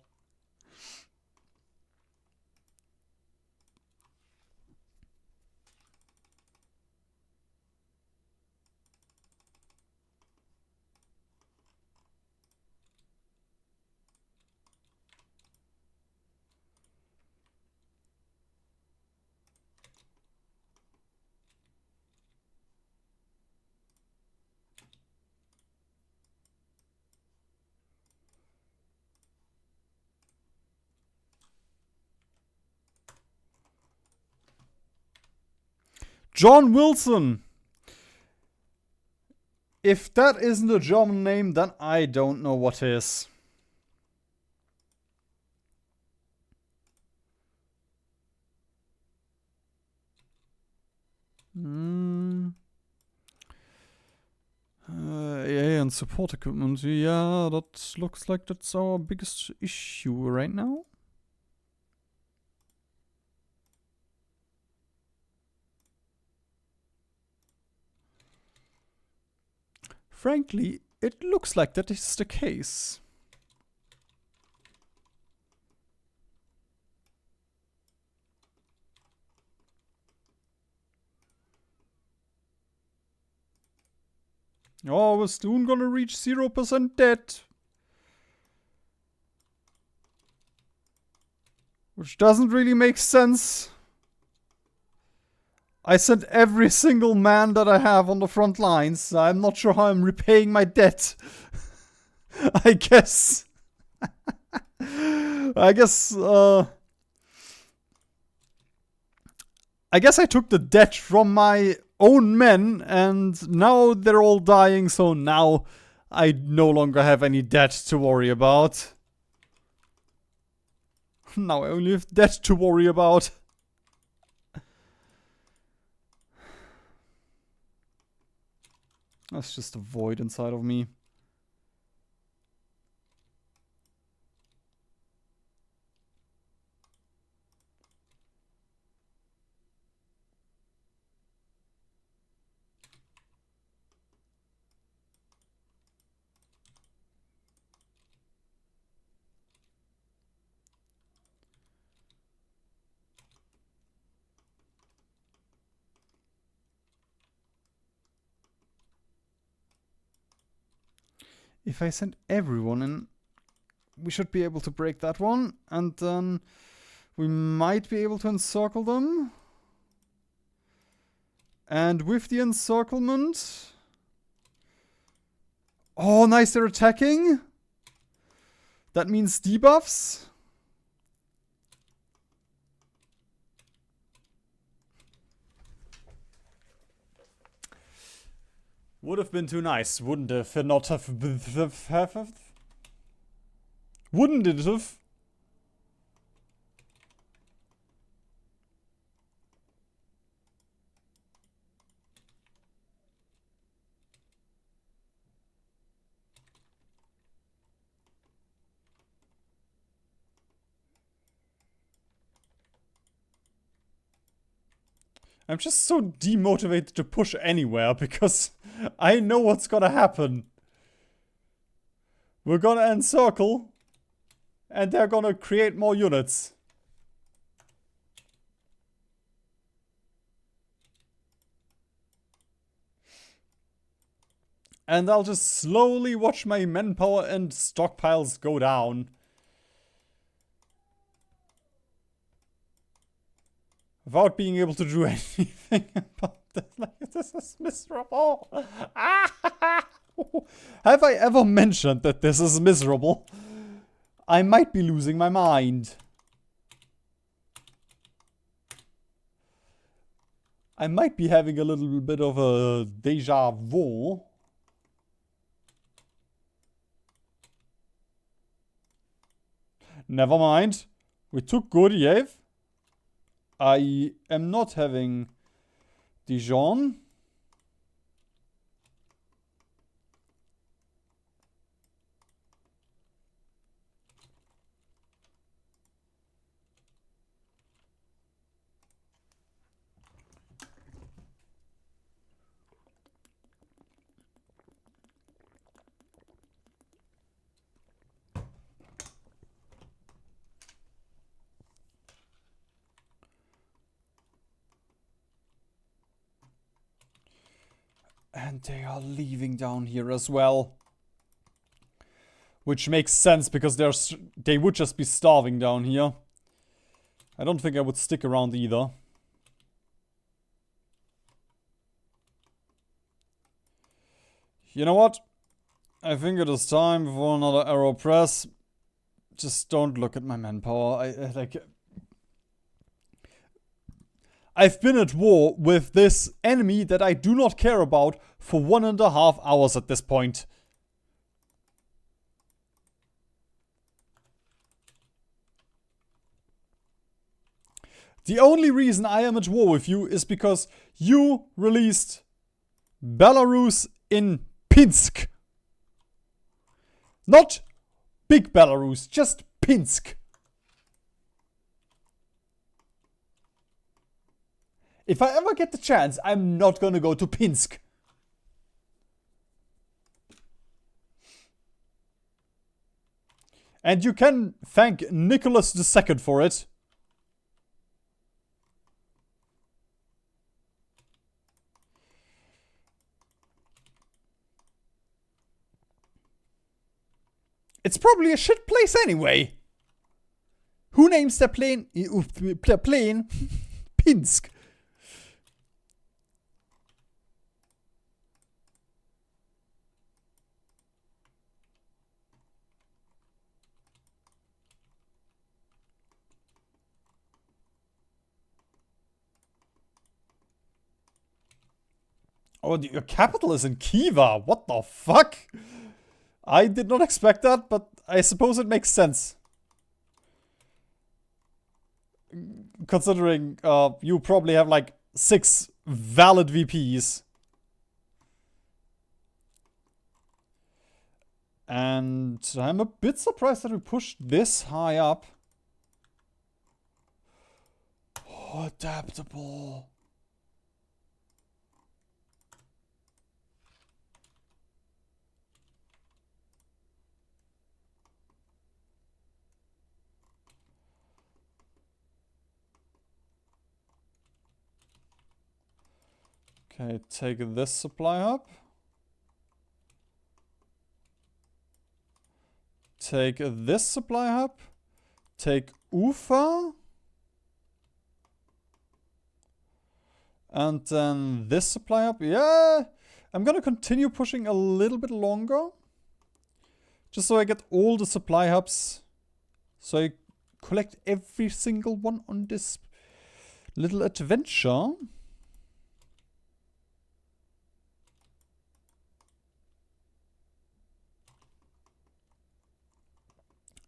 John Wilson. If that isn't a German name, then I don't know what is. Yeah, and support equipment. Yeah, that looks like that's our biggest issue right now. Frankly, it looks like that is the case. Oh, we're soon gonna reach 0% debt. Which doesn't really make sense. I sent every single man that I have on the front lines. I'm not sure how I'm repaying my debt. I guess. I guess I took the debt from my own men, and now they're all dying, so now I no longer have any debt to worry about. Now I only have debt to worry about. That's just a void inside of me. If I send everyone in, we should be able to break that one, and then we might be able to encircle them. And with the encirclement... Oh, nice, they're attacking. That means debuffs. Would have been too nice, wouldn't it? Not have... Wouldn't it have? I'm just so demotivated to push anywhere because I know what's gonna happen. We're gonna encircle, and they're gonna create more units. And I'll just slowly watch my manpower and stockpiles go down. Without being able to do anything about this. Like, this is miserable. Have I ever mentioned that this is miserable? I might be losing my mind. I might be having a little bit of a deja vu. Never mind. We took Gurdjieff. I am not having Dijon. And they are leaving down here as well. Which makes sense because they would just be starving down here. I don't think I would stick around either. You know what? I think it is time for another AeroPress. Just don't look at my manpower. I've been at war with this enemy that I do not care about for 1.5 hours at this point. The only reason I am at war with you is because you released Belarus in Pinsk. Not big Belarus, just Pinsk. If I ever get the chance, I'm not gonna go to Pinsk. And you can thank Nicholas II for it. It's probably a shit place anyway. Who names their plane? Pinsk. Oh, your capital is in Kiva. What the fuck? I did not expect that, but I suppose it makes sense. Considering you probably have like 6 valid VPs. And I'm a bit surprised that we pushed this high up. Oh, adaptable. Okay, take this supply hub. Take this supply hub. Take Ufa. And then this supply hub. Yeah, I'm gonna continue pushing a little bit longer. Just so I get all the supply hubs. So I collect every single one on this little adventure.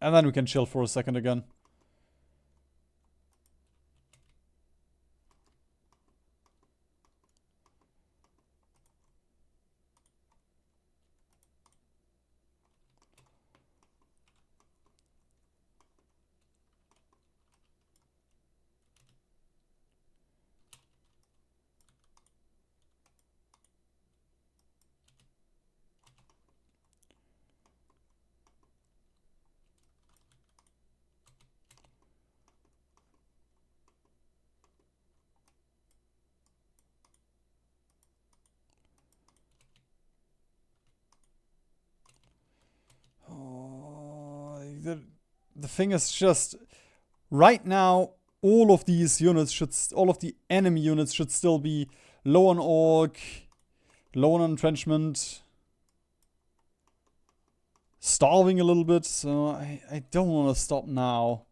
And then we can chill for a second again. the thing is just right now all of these units all of the enemy units should still be low on orc, low on entrenchment, starving a little bit, so I don't want to stop now.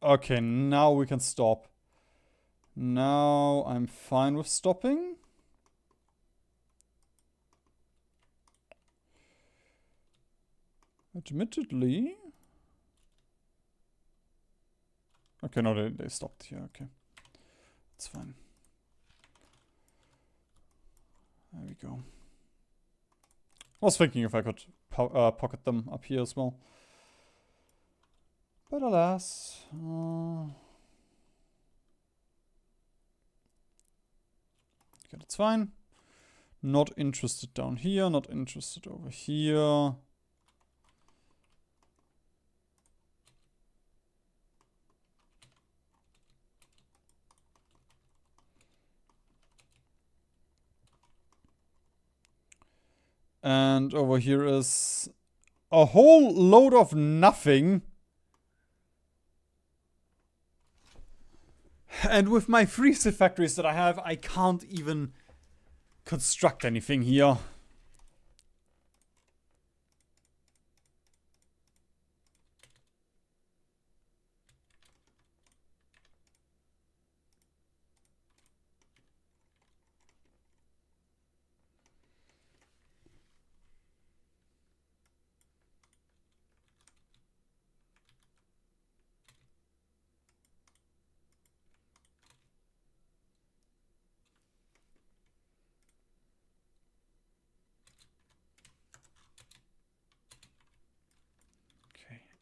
Okay, now we can stop. Now I'm fine with stopping. Admittedly. Okay, no, they stopped here. Okay. That's fine. There we go. I was thinking if I could pocket them up here as well. But alas. Okay, that's fine. Not interested down here. Not interested over here. And over here is a whole load of nothing. And with my 3 Civ factories that I have, I can't even construct anything here.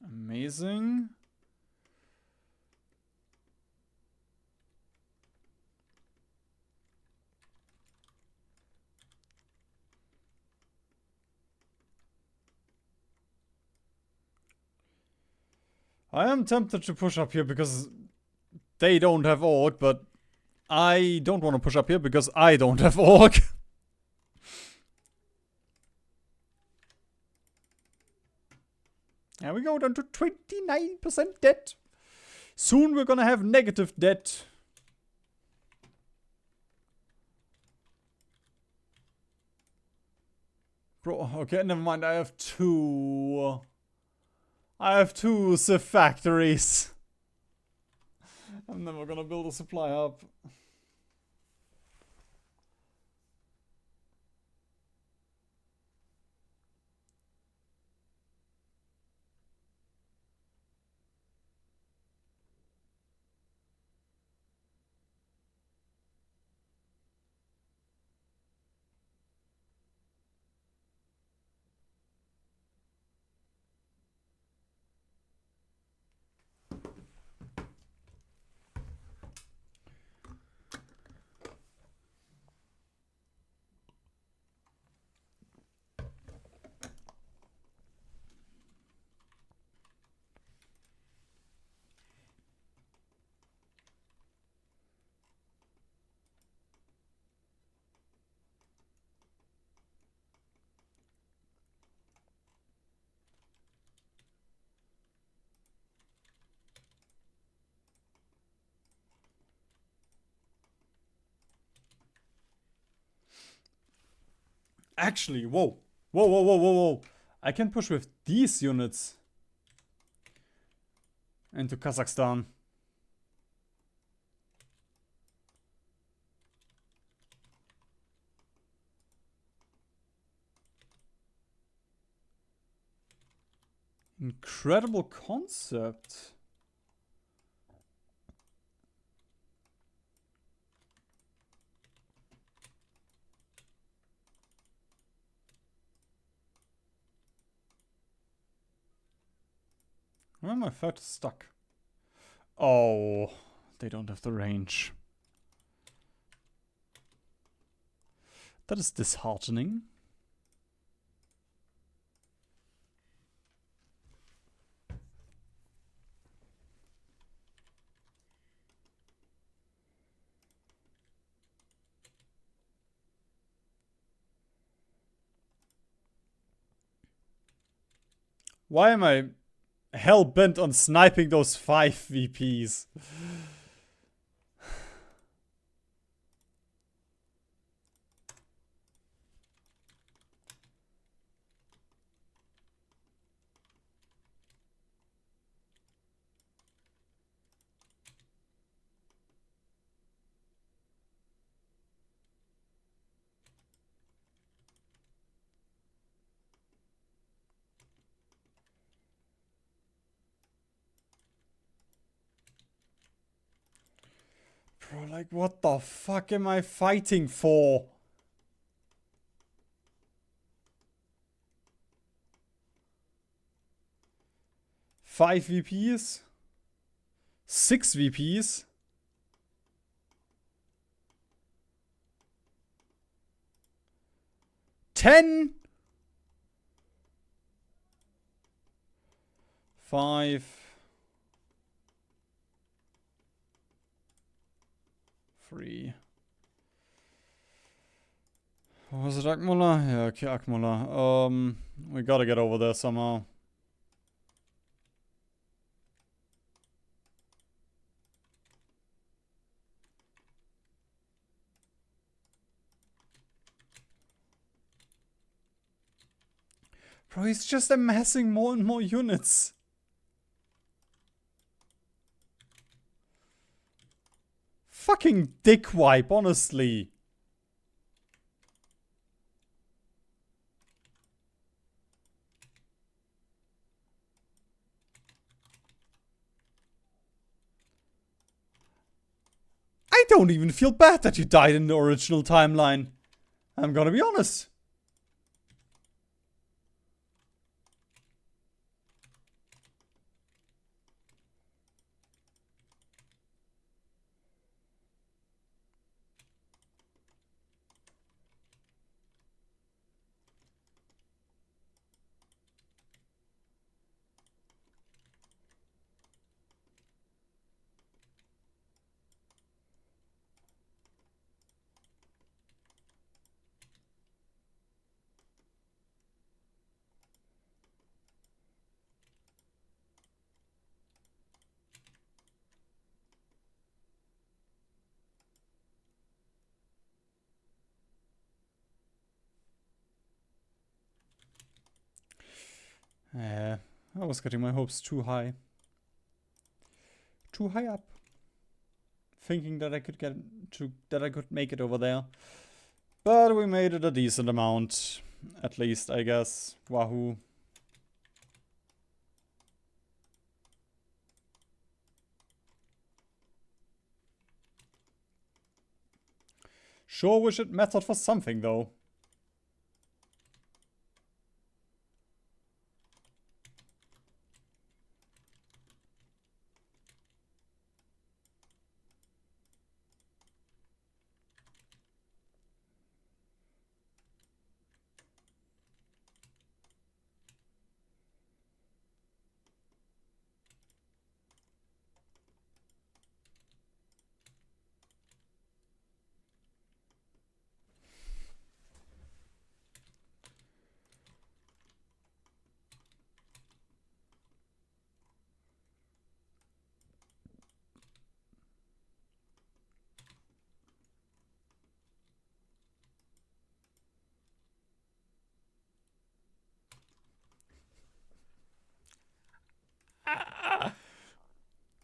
Amazing. I am tempted to push up here because they don't have orc, but I don't want to push up here because I don't have orc. There we go, down to 29% debt. Soon we're gonna have negative debt. Bro, okay, never mind, I have 2. I have 2 Civ factories. I'm never gonna build a supply hub. Actually, whoa. Whoa. I can push with these units into Kazakhstan. Incredible concept. Where am I stuck? Oh, they don't have the range. That is disheartening. Why am I hell-bent on sniping those 5 VPs? Bro, like, what the fuck am I fighting for? Five VPs? 6 VPs? Ten? 5. 3. Was it Akmola? Yeah, okay, Akmola. We gotta get over there somehow. Bro, he's just amassing more and more units. Fucking dick wipe, honestly. I don't even feel bad that you died in the original timeline. I'm gonna be honest. I was getting my hopes too high. Too high up. Thinking that I could make it over there. But we made it a decent amount. At least, I guess. Wahoo. Sure wish it mattered for something, though.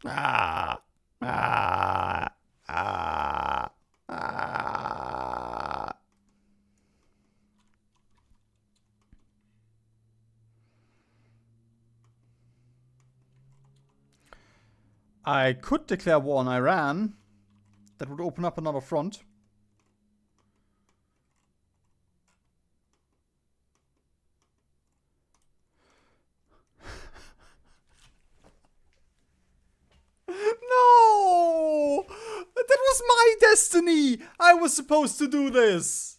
Ah, ah, ah, ah. I could declare war on Iran. That would open up another front. No! That was my destiny! I was supposed to do this!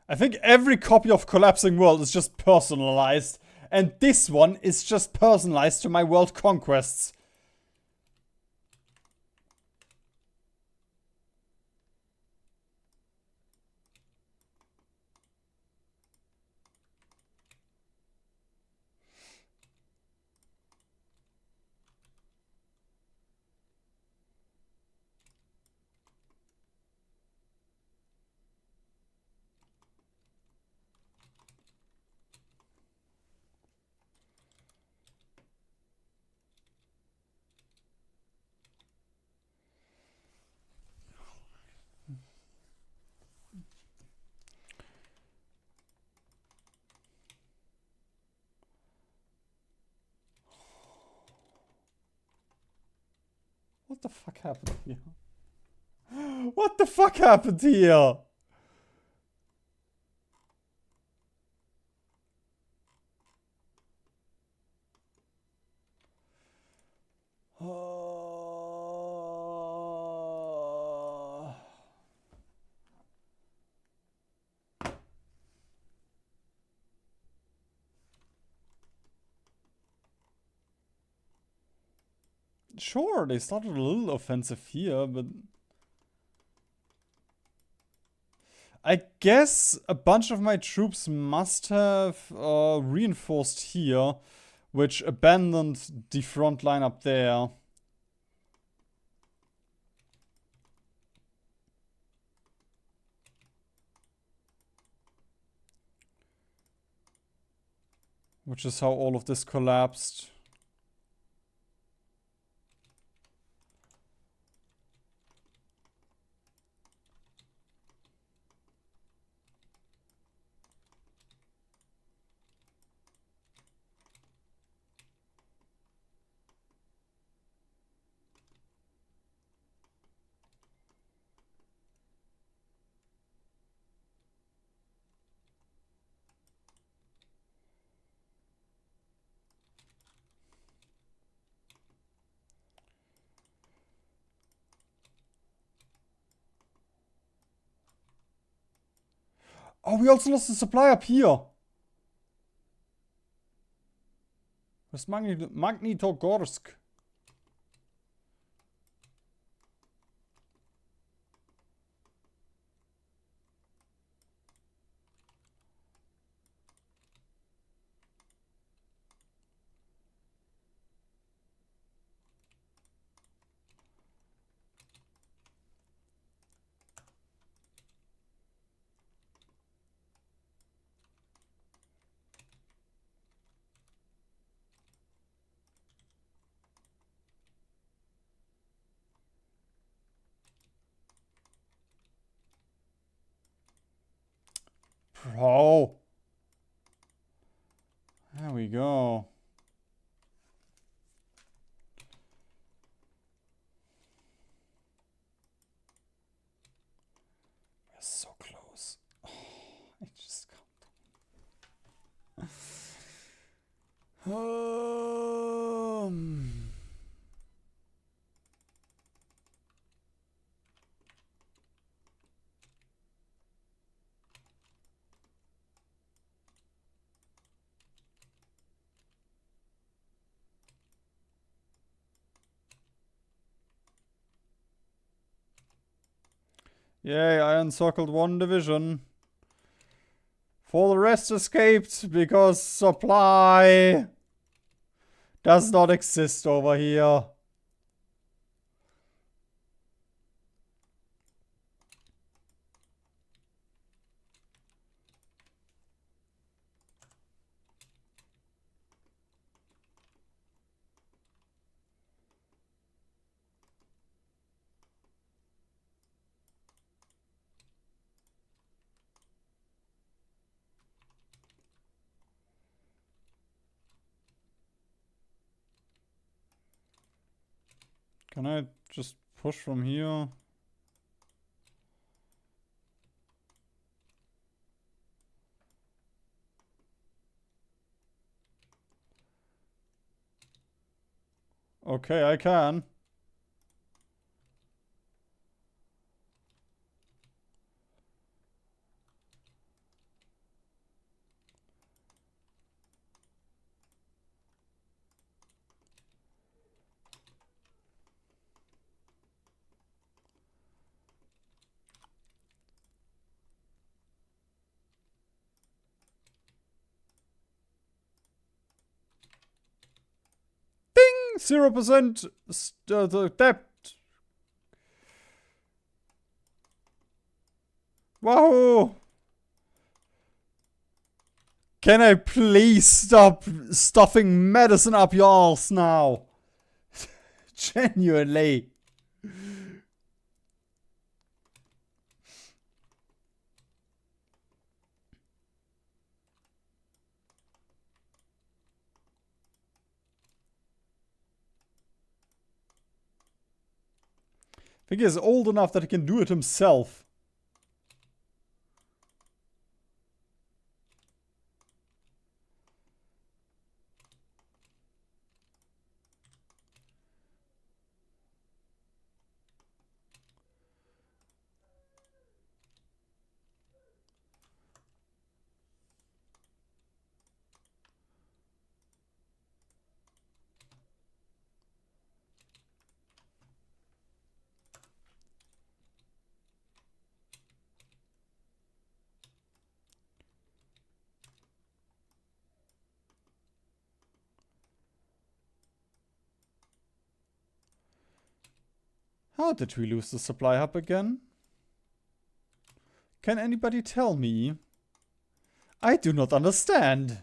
I think every copy of Collapsing World is just personalized. And this one is just personalized to my world conquests. What the fuck happened here? What the fuck happened here? Sure, they started a little offensive here, but I guess a bunch of my troops must have reinforced here, which abandoned the front line up there. Which is how all of this collapsed. Oh, we also lost the supply up here. Where's Magnitogorsk? Bro. There we go. We're so close. Oh, I just can't. Yay, I encircled one division. For the rest escaped because supply does not exist over here. Can I just push from here? Okay, I can. 0% debt. Wow. Can I please stop stuffing medicine up your arse now? Genuinely. I think he's old enough that he can do it himself. How did we lose the supply hub again? Can anybody tell me? I do not understand.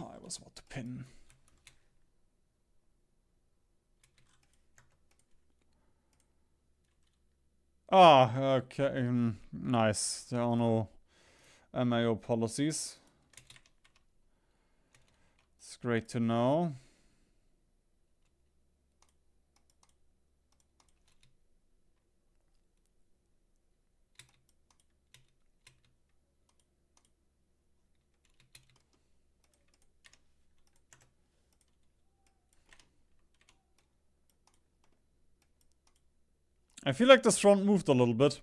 I was about to pin. Ah, okay. Nice. There are no MAO policies. It's great to know. I feel like this front moved a little bit.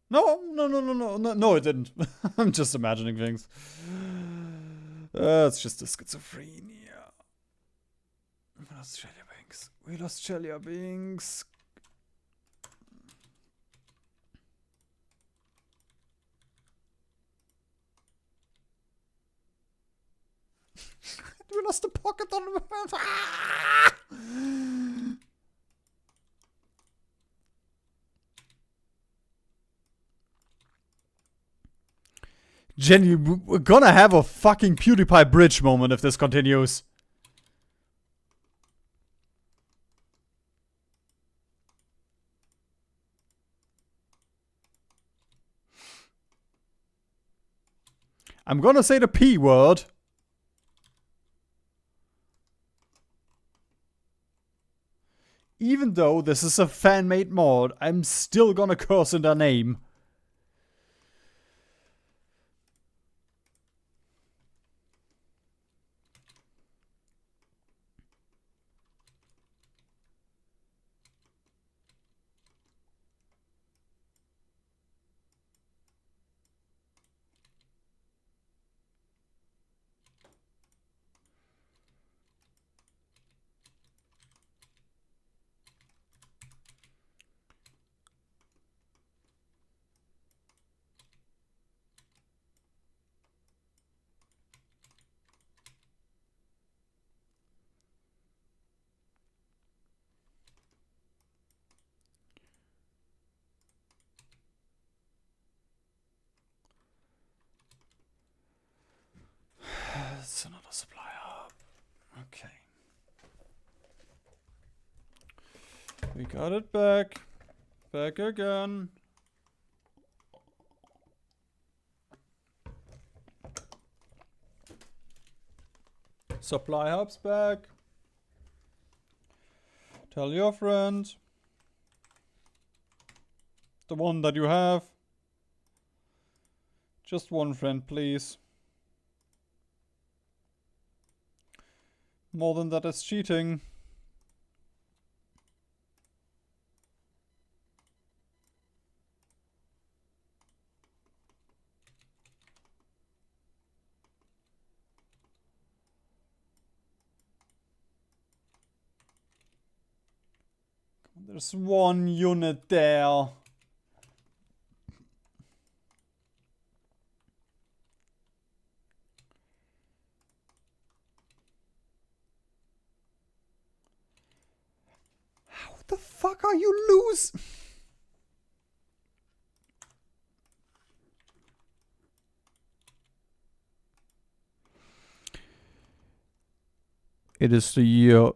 No, it didn't. I'm just imagining things. It's just a schizophrenia. We lost Chelyabinks. We lost Chelyabinks. We lost the pocket on the Jenny, we're gonna have a fucking PewDiePie bridge moment if this continues. I'm gonna say the P word. Even though this is a fan-made mod, I'm still gonna curse in their name. It's another supply hub. Okay. We got it back. Back again. Supply hubs back. Tell your friend. The one that you have. Just one friend, please. More than that is cheating. There's one unit there. How the fuck are you loose? It is the year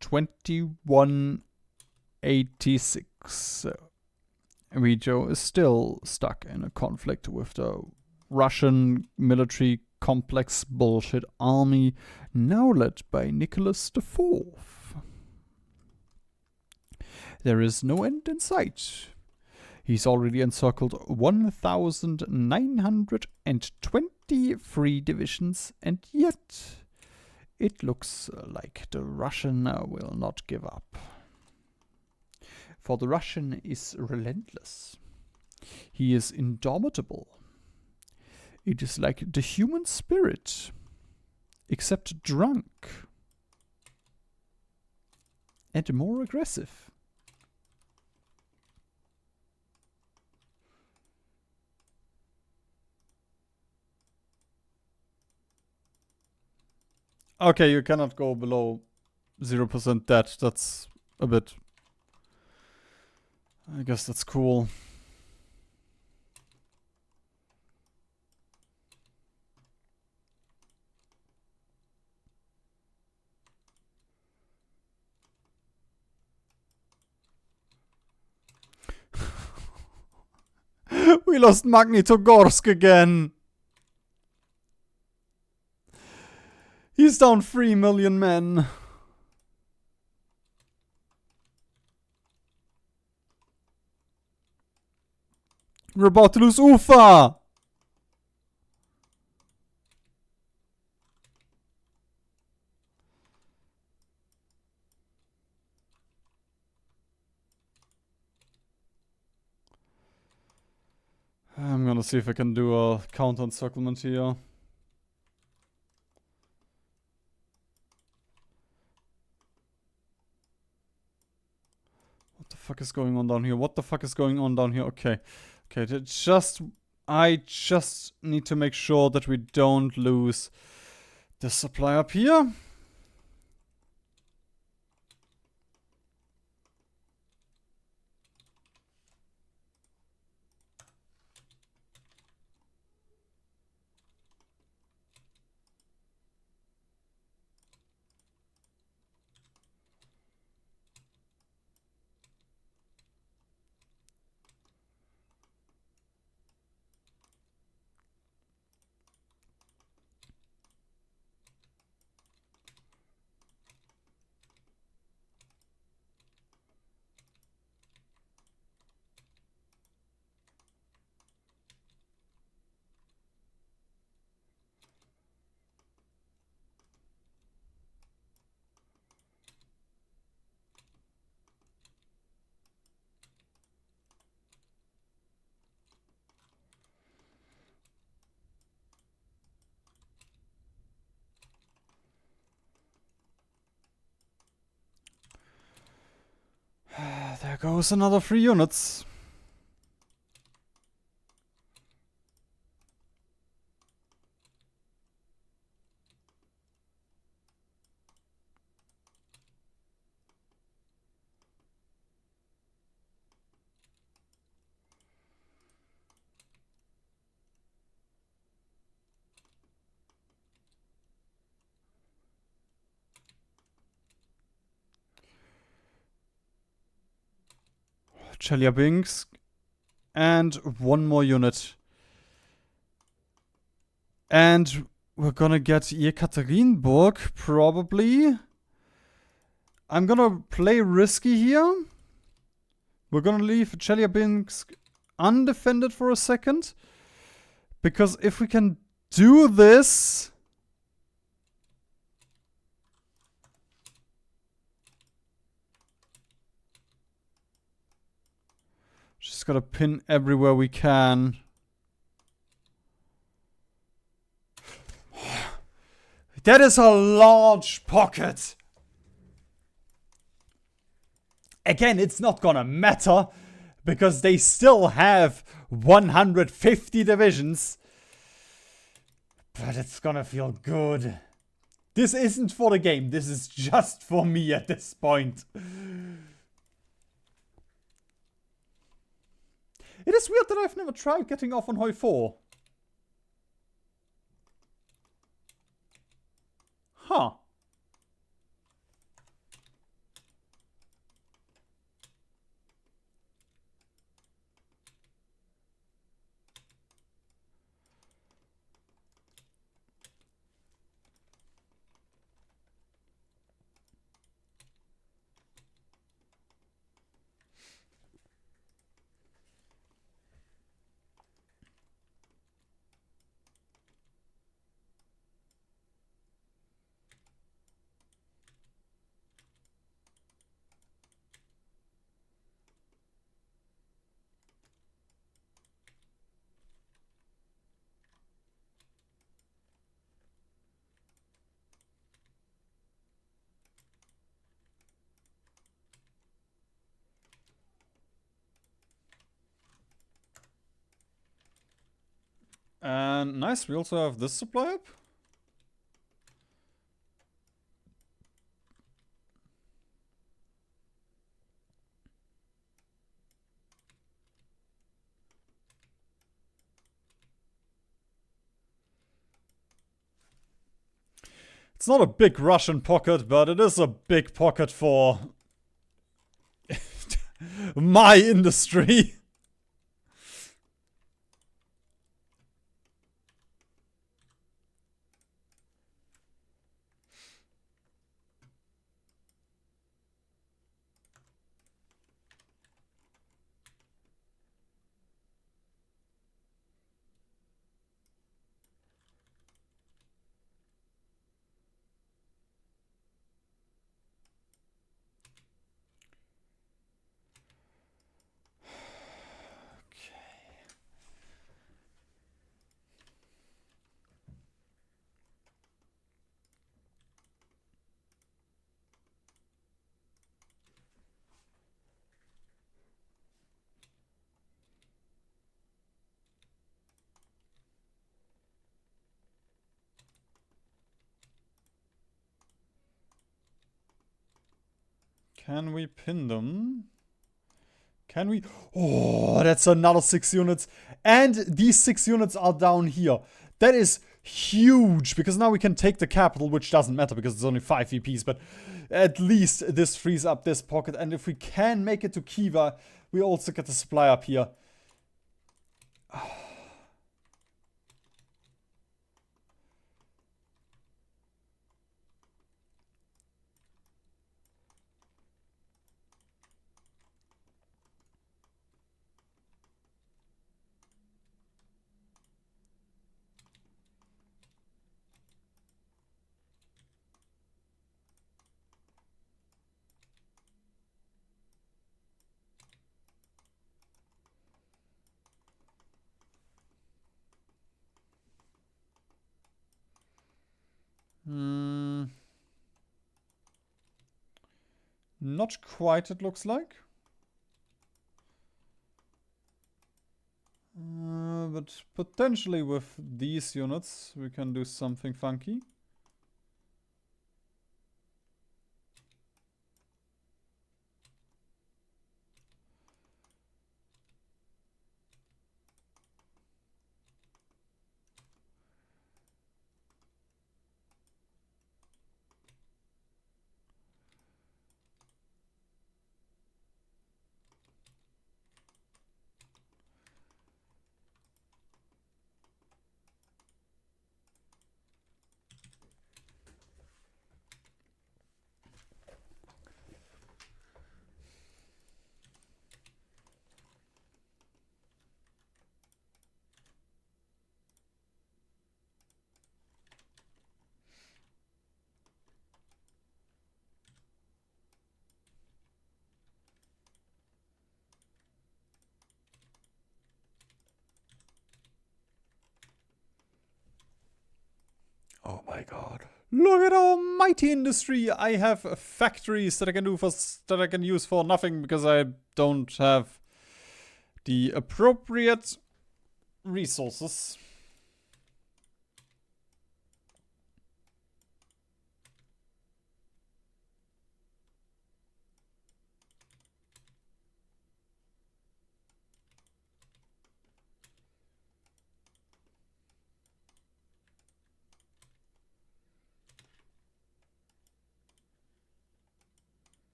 2186. Vijo is still stuck in a conflict with the Russian military complex bullshit army, now led by Nicholas IV. There is no end in sight. He's already encircled 1,923 divisions, and yet it looks like the Russian will not give up. For the Russian is relentless. He is indomitable. It is like the human spirit, except drunk. And more aggressive. Okay, you cannot go below 0% dead. That's a bit... I guess that's cool. We lost Magnitogorsk again. He's down 3 million men. We're about to lose Ufa. I'm gonna see if I can do a counter encirclement here. What the fuck is going on down here? What the fuck is going on down here? Okay. Okay, I just need to make sure that we don't lose the supply up here. There goes another 3 units. Chelyabinsk. And 1 more unit. And we're gonna get Yekaterinburg, probably. I'm gonna play risky here. We're gonna leave Chelyabinsk undefended for a second. Because if we can do this... gotta pin everywhere we can. That is a large pocket. Again, it's not gonna matter because they still have 150 divisions. But it's gonna feel good. This isn't for the game. This is just for me at this point. It is weird that I've never tried getting off on Hoi 4. Huh. And nice, we also have this supply up. It's not a big Russian pocket, but it is a big pocket for my industry. Can we pin them? Can we? Oh, that's another 6 units. And these 6 units are down here. That is huge, because now we can take the capital, which doesn't matter because it's only 5 VPs, but at least this frees up this pocket. And if we can make it to Kiva, we also get the supply up here. Not quite, it looks like. But potentially with these units, we can do something funky. my god. Look at our mighty industry. I have factories that I can use for nothing because I don't have the appropriate resources.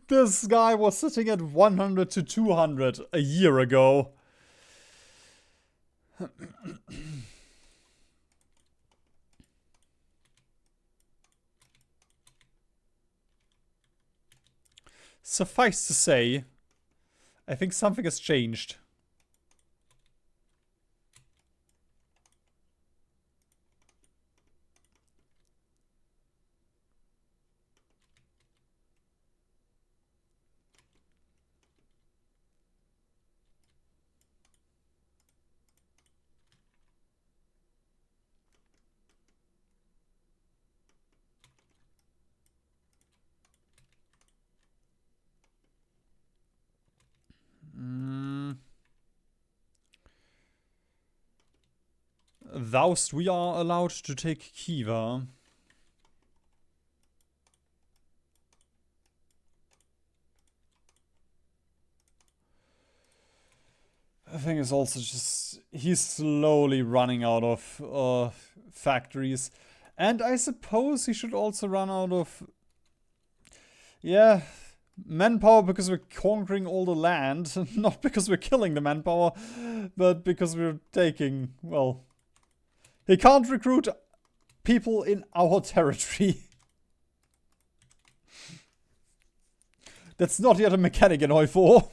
This guy was sitting at 100 to 200 a year ago. Suffice to say, I think something has changed. Thus, we are allowed to take Kiva. The thing is also just, he's slowly running out of factories. And I suppose he should also run out of, yeah, manpower because we're conquering all the land. Not because we're killing the manpower, but because we're taking, well, he can't recruit people in our territory. That's not yet a mechanic in Hoi4.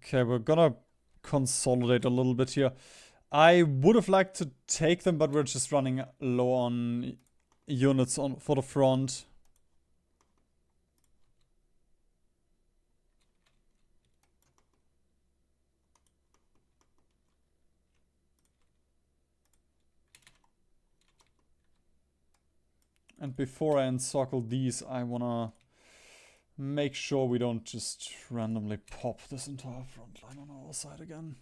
Okay, we're gonna consolidate a little bit here. I would have liked to take them, but we're just running low on units for the front. And before I encircle these, I wanna make sure we don't just randomly pop this entire front line on our side again.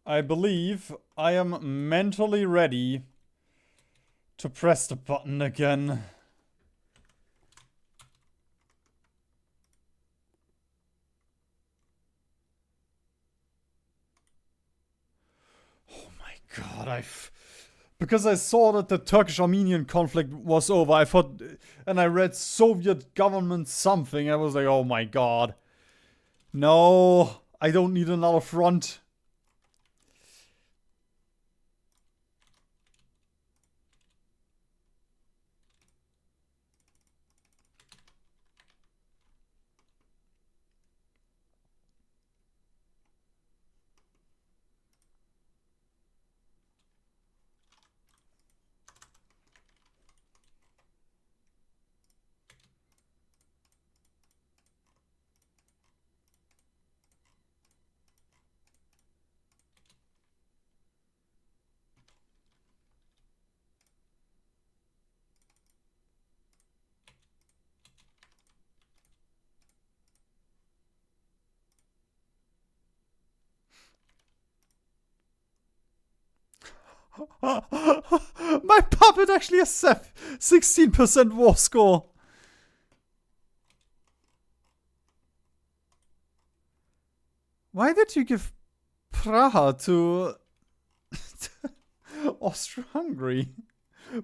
I believe I am mentally ready to press the button again. because I saw that the Turkish-Armenian conflict was over, I thought, and I read Soviet government something, I was like, oh my god. No, I don't need another front. My puppet actually has 16% war score. Why did you give Praha to Austria-Hungary?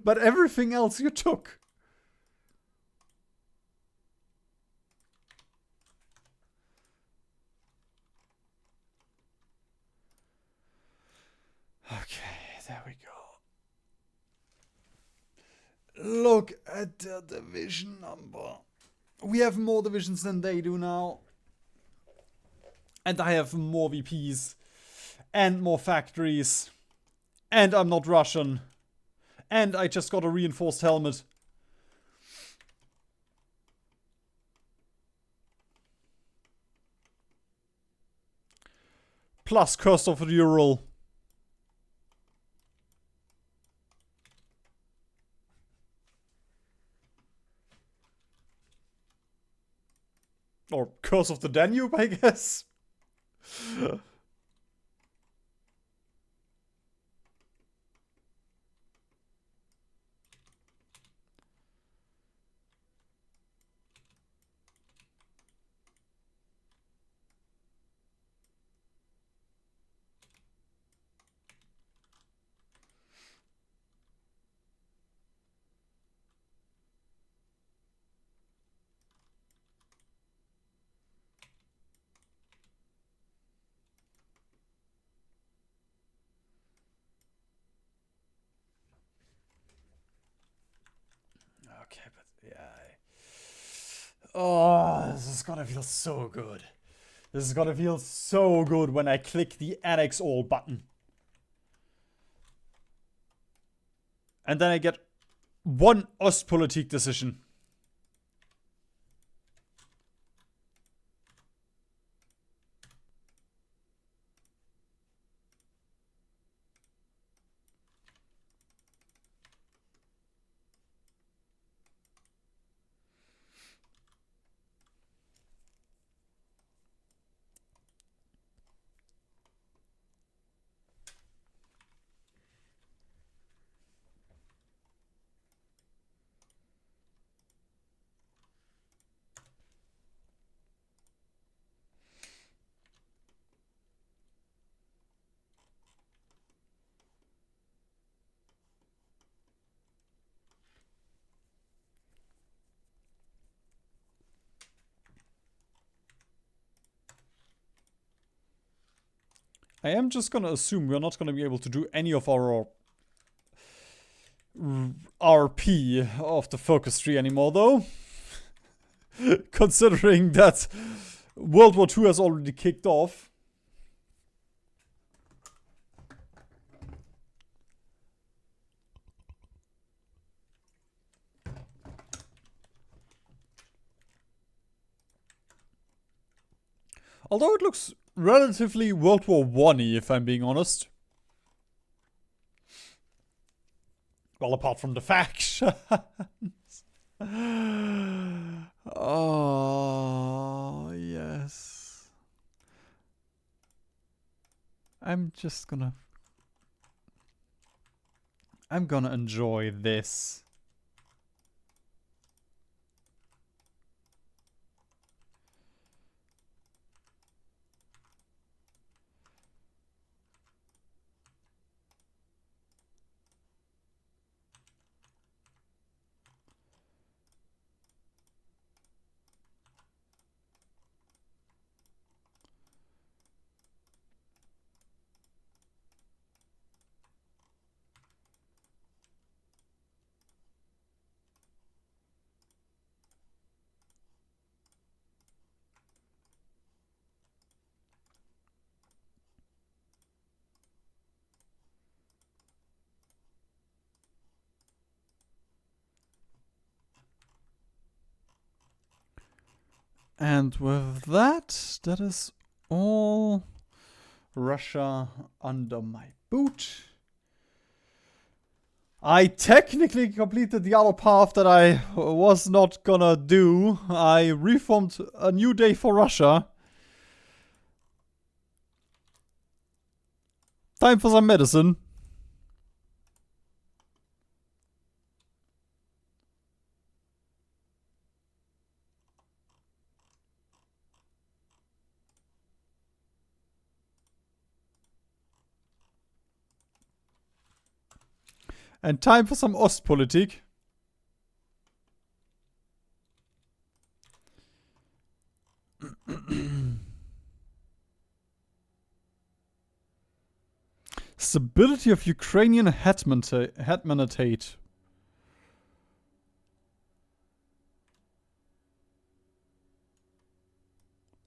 But everything else you took. Okay, there we go. Look at the division number. We have more divisions than they do now. And I have more VPs. And more factories. And I'm not Russian. And I just got a reinforced helmet. Plus Curse of the Ural. Or Curse of the Danube, I guess. Okay, but yeah. Oh, this is gonna feel so good. This is gonna feel so good when I click the Annex All button. And then I get one Ostpolitik decision. I am just gonna assume we're not gonna be able to do any of our RP of the focus tree anymore, though. Considering that World War II has already kicked off. Although it looks relatively World War I-y, if I'm being honest. Well, apart from the factions. Oh, yes. I'm gonna enjoy this. And with that, that is all Russia under my boot. I technically completed the other path that I was not gonna do. I reformed a new day for Russia. Time for some medicine. And time for some Ostpolitik. Stability of Ukrainian hetmanate.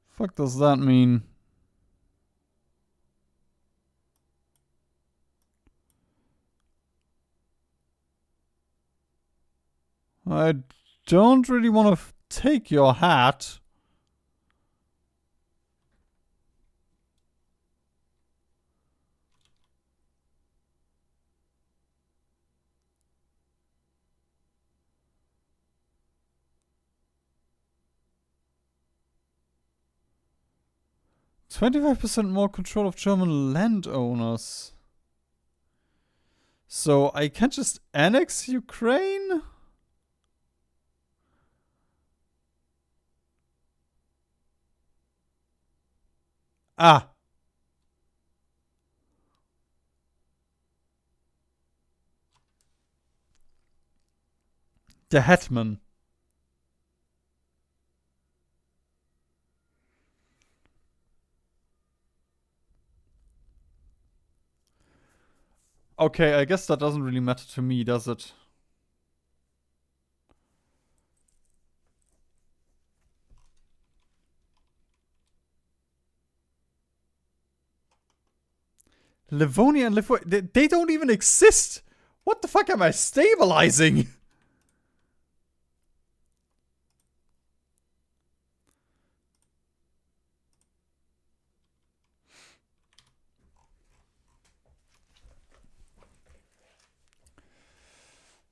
Fuck does that mean? I don't really want to take your hat. %25% more control of German landowners. So I can't just annex Ukraine? Ah. The hetman. Okay, I guess that doesn't really matter to me, does it? Livonia and Lithuania, they don't even exist! What the fuck am I stabilizing?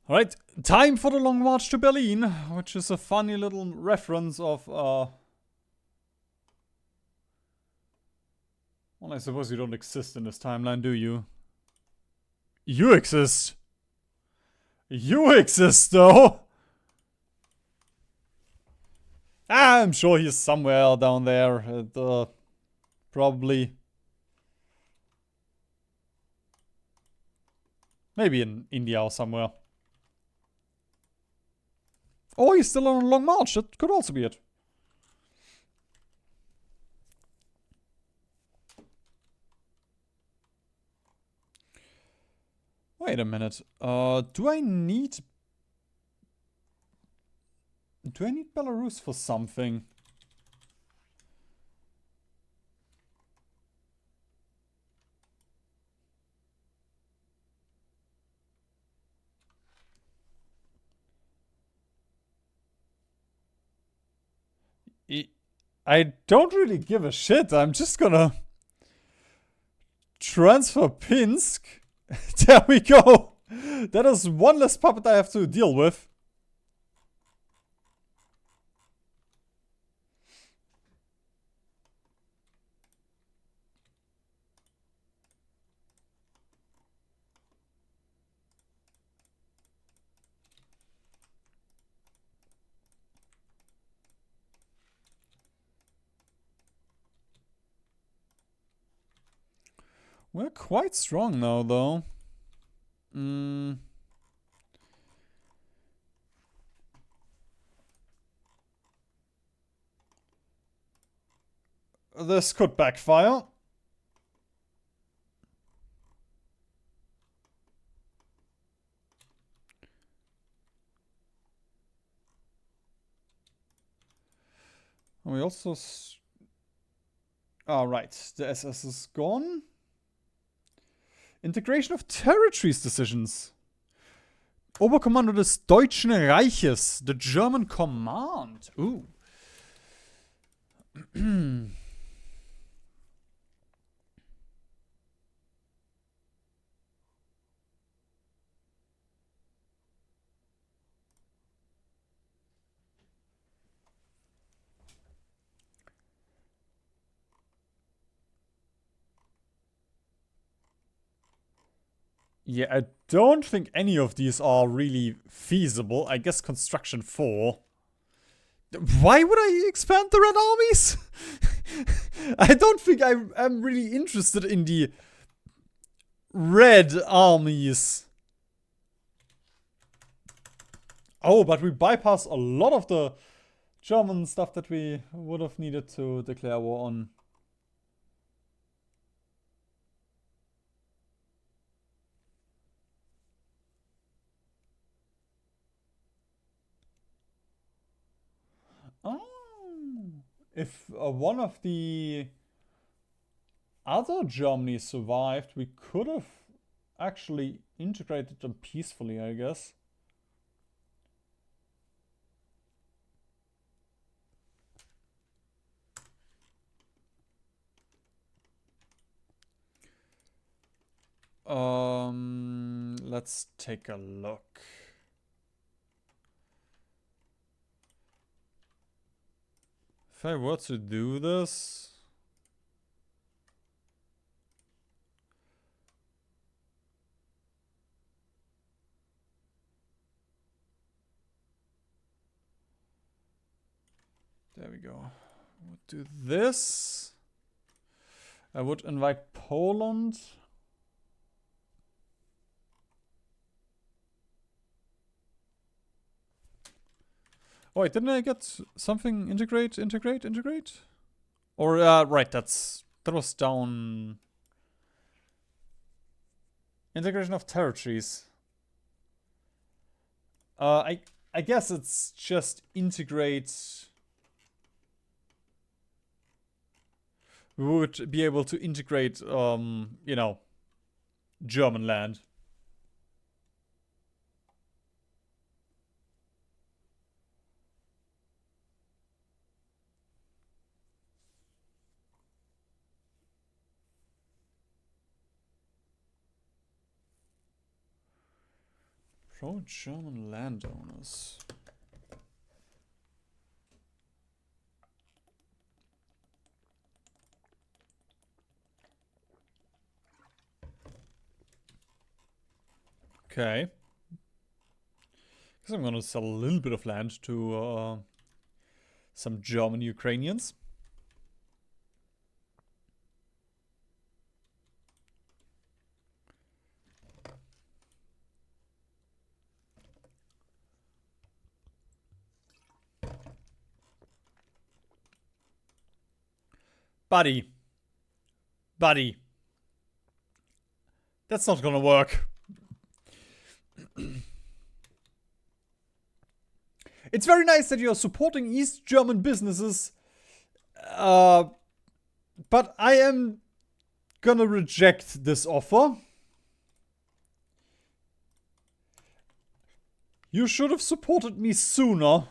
Alright, time for the long march to Berlin, which is a funny little reference of, well, I suppose you don't exist in this timeline, do you? You exist! You exist, though! I'm sure he's somewhere down there, probably. Maybe in India or somewhere. Or he's still on a long march, that could also be it. Wait a minute. Do I need Belarus for something? I don't really give a shit. I'm just gonna transfer Pinsk. There we go. That is one less puppet I have to deal with. We're quite strong now, though. This could backfire. We also... right. The SS is gone. Integration of territories decisions. Oberkommando des Deutschen Reiches. The German command. Ooh. Yeah, I don't think any of these are really feasible. I guess construction 4. Why would I expand the red armies? I don't think I'm really interested in the red armies. Oh, but we bypass a lot of the German stuff that we would have needed to declare war on. Oh. If one of the other Germanies survived, we could have actually integrated them peacefully, I guess. Let's take a look. If I were to do this... There we go. We'll do this. I would invite Poland. Oh, wait, didn't I get something integrate? Or, right, that was down... Integration of territories. I guess it's just integrate... We would be able to integrate, you know, German land. Pro-German landowners. Okay. Guess I'm gonna sell a little bit of land to some German Ukrainians. Buddy. That's not gonna work. It's very nice that you're supporting East German businesses. But I am gonna reject this offer. You should have supported me sooner.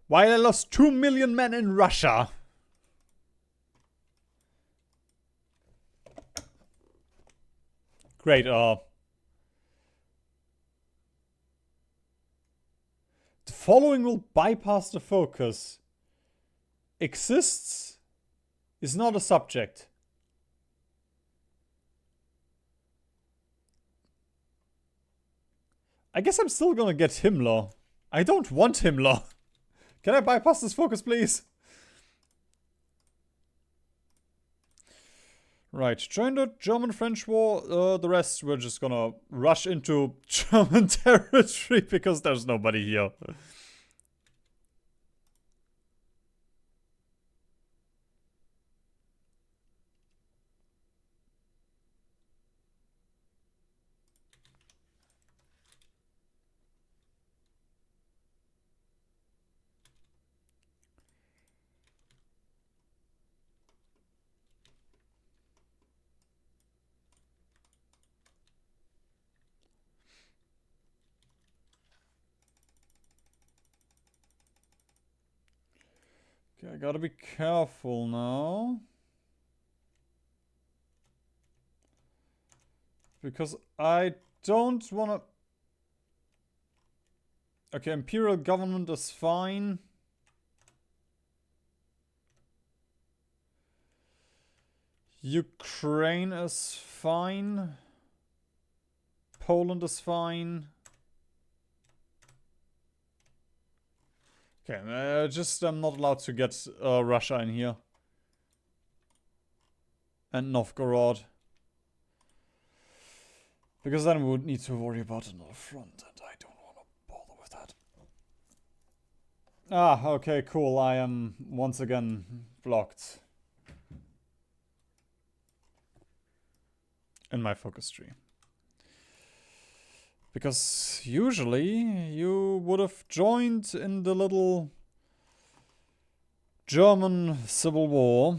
While I lost 2 million men in Russia. Great, the following will bypass the focus. Exists is not a subject. I guess I'm still gonna get Himmler. I don't want Himmler. Can I bypass this focus, please? Right, join the German-French war. The rest we're just gonna rush into German territory because there's nobody here. Okay, I gotta be careful now. Because I don't wanna... Okay, imperial government is fine. Ukraine is fine. Poland is fine. Okay, just I'm not allowed to get Russia in here. And Novgorod. Because then we would need to worry about another front, and I don't want to bother with that. Ah, okay, cool. I am once again blocked in my focus tree. Because usually you would have joined in the little German Civil War.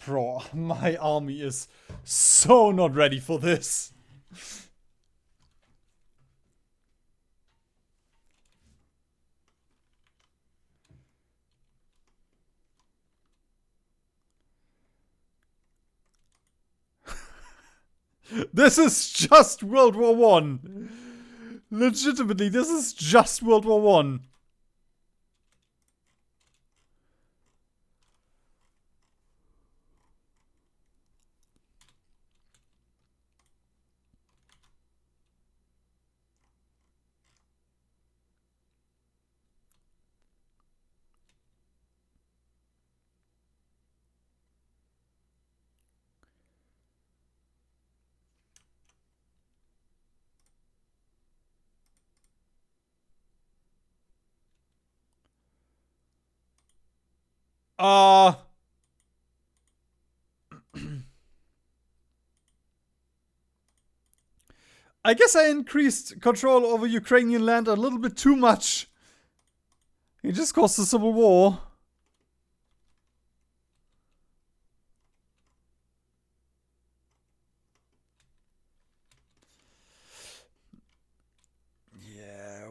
Bro, my army is so not ready for this. This is just World War One. Legitimately, this is just World War One. I guess I increased control over Ukrainian land a little bit too much. It just caused a civil war. Yeah,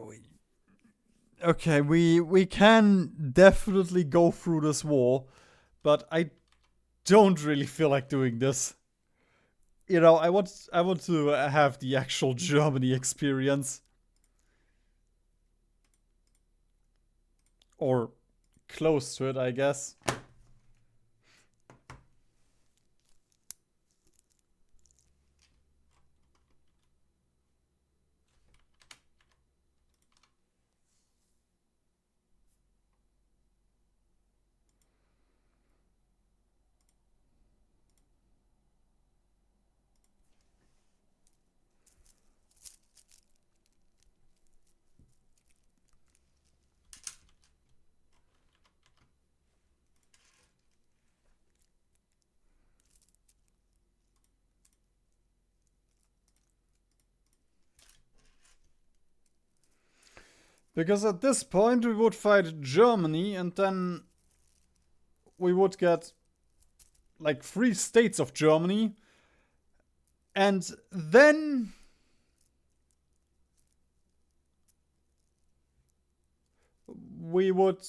okay, we can definitely go through this war, but I don't really feel like doing this. You know, I want to have the actual Germany experience. Or close to it, I guess. Because at this point we would fight Germany and then we would get like 3 states of Germany. And then we would...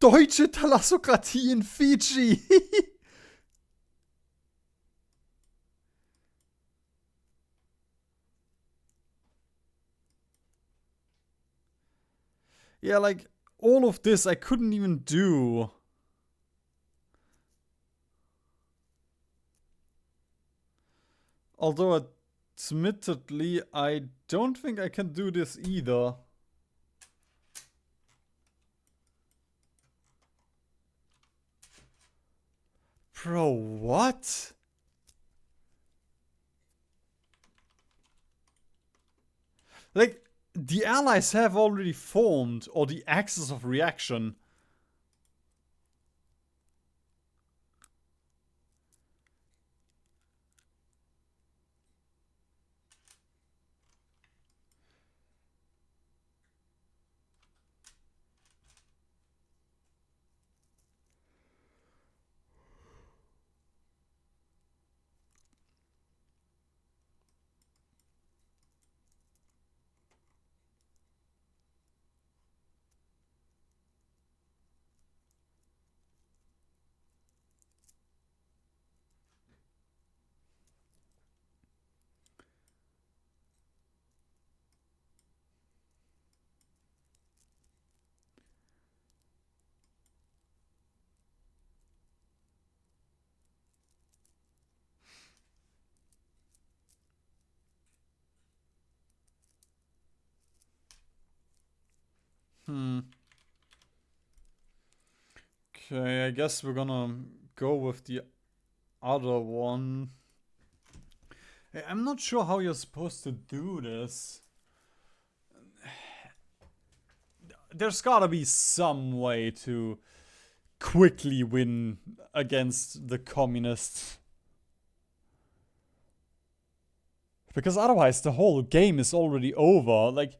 Deutsche Thalassokratie in Fiji. Yeah, like, all of this I couldn't even do. Although, admittedly, I don't think I can do this either. Bro, what? Like, the allies have already formed, or the axis of reaction. Okay, I guess we're gonna go with the other one. I'm not sure how you're supposed to do this. There's gotta be some way to quickly win against the communists. Because otherwise the whole game is already over. Like,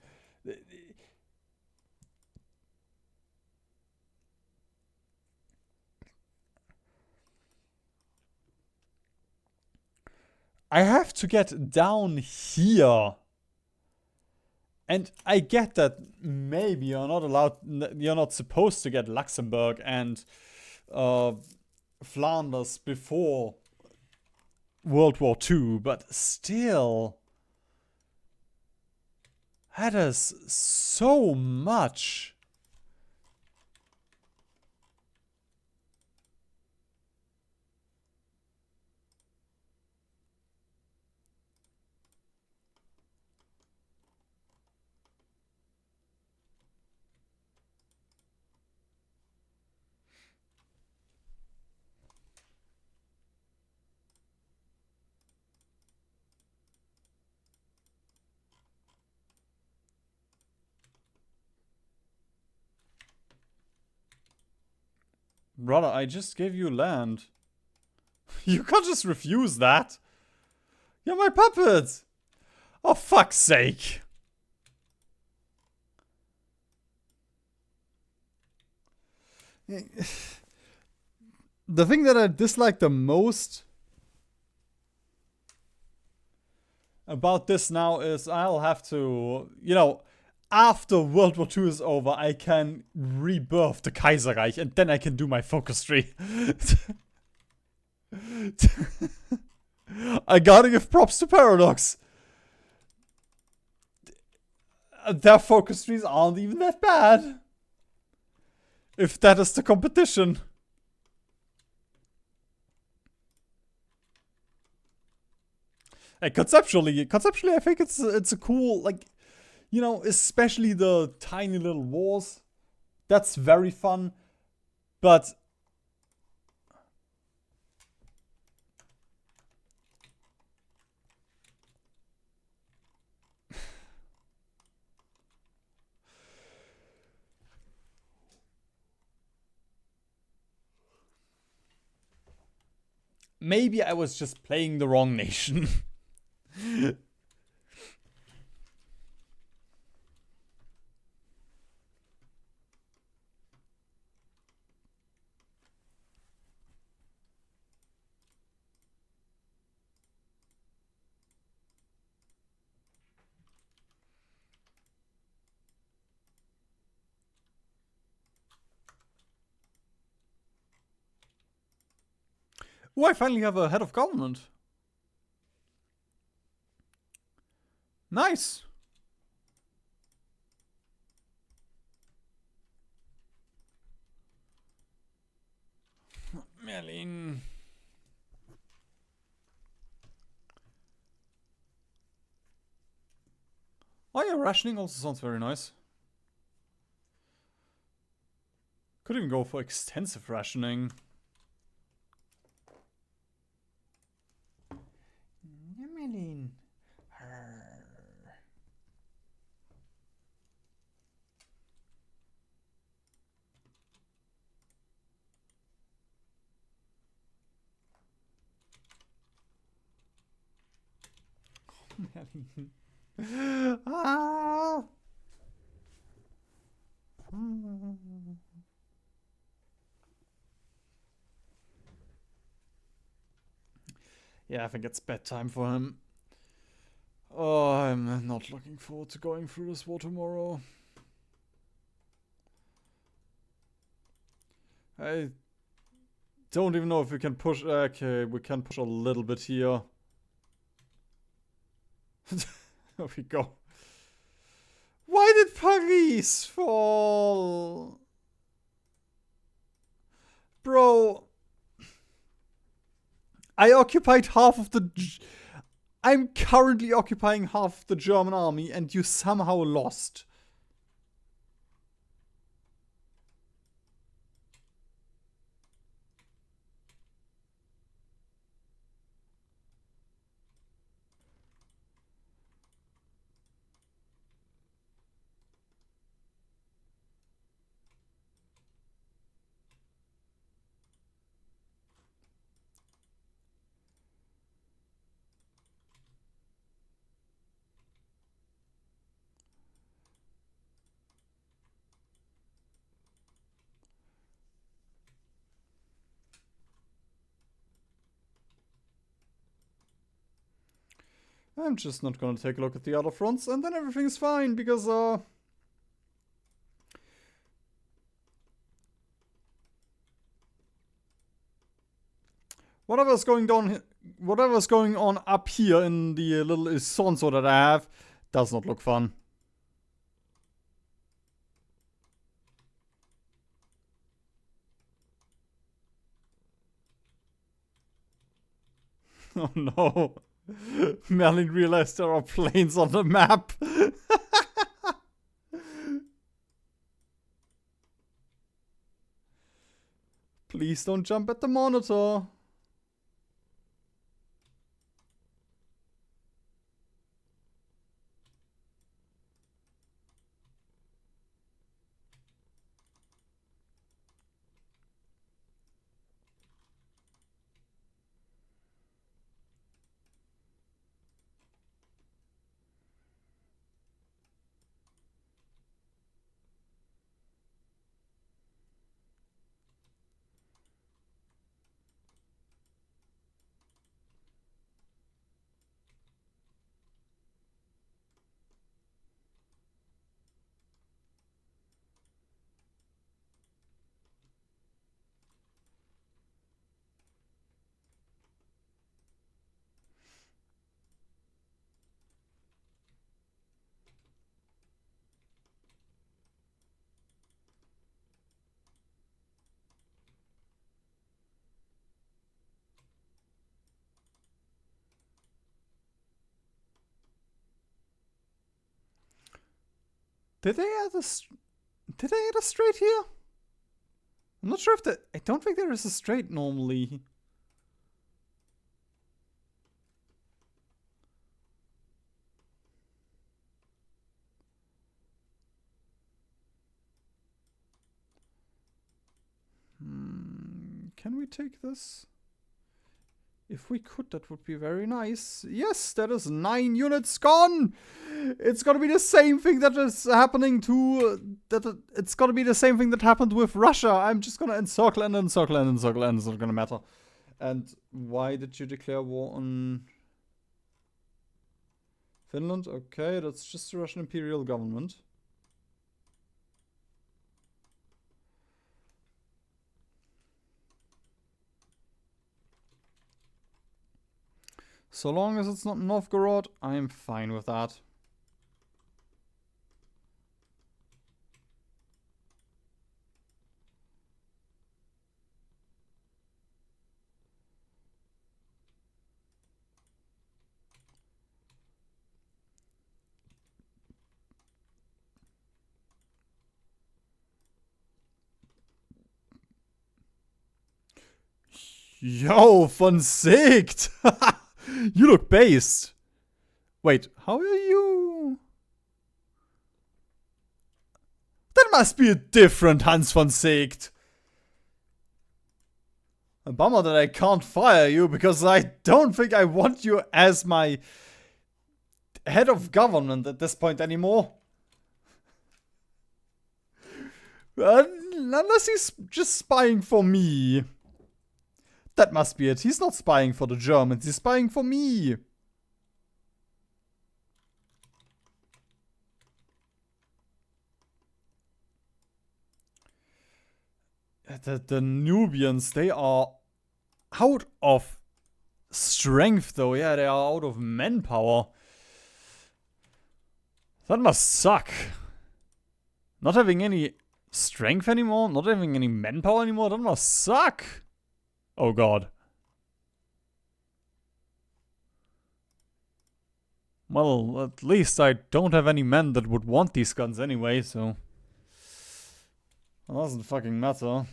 I have to get down here. And I get that maybe you're not supposed to get Luxembourg and Flanders before World War II, but still, that is so much. Brother, I just gave you land. You can't just refuse that. You're my puppet. Oh, fuck's sake. The thing that I dislike the most about this now is I'll have to, after World War II is over, I can rebirth the Kaiserreich and then I can do my focus tree. I gotta give props to Paradox. Their focus trees aren't even that bad. If that is the competition. Hey, conceptually, I think it's a cool, like, especially the tiny little wars. That's very fun. But maybe I was just playing the wrong nation. Oh, I finally have a head of government. Nice. Merlin. Oh yeah, rationing also sounds very nice. Could even go for extensive rationing. Merlin. Ah. Yeah, I think it's bedtime for him. Oh, I'm not looking forward to going through this war tomorrow. I don't even know if we can push. Okay, we can push a little bit here. There we go. Why did Paris fall? Bro. I occupied half of the... I'm currently occupying half of the German army and you somehow lost. I'm just not gonna take a look at the other fronts and then everything's fine because, whatever's going on up here in the little Isonzo that I have does not look fun. Oh no. Merlin realized there are planes on the map. Please don't jump at the monitor. Did they add a straight here? I'm not sure if the... I don't think there is a straight normally. Can we take this? If we could, that would be very nice. Yes, that is 9 units gone. It's gonna be the same thing that is happening to... it's gonna be the same thing that happened with Russia. I'm just gonna encircle and encircle and encircle and it's not gonna matter. And why did you declare war on Finland? Okay, that's just the Russian Imperial government. So long as it's not Novgorod, I'm fine with that. Yo, von Siegt! You look based. Wait, how are you? That must be a different Hans von Siegt. A bummer that I can't fire you because I don't think I want you as my head of government at this point anymore. Unless he's just spying for me. That must be it. He's not spying for the Germans, he's spying for me. The Nubians, they are out of strength though. Yeah, they are out of manpower. That must suck. Not having any strength anymore, not having any manpower anymore, that must suck. Oh god. Well, at least I don't have any men that would want these guns anyway, so... It doesn't fucking matter.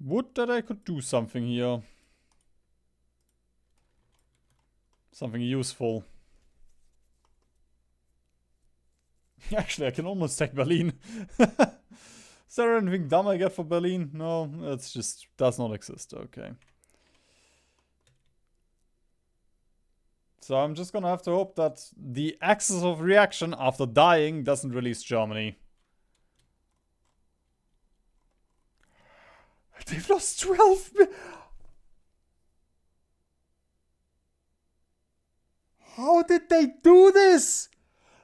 Would that I could do something here. Something useful. Actually, I can almost take Berlin. Is there anything dumb I get for Berlin? No, it's just does not exist. Okay. So I'm just gonna have to hope that the axis of reaction after dying doesn't release Germany. They've lost 12 How did they do this?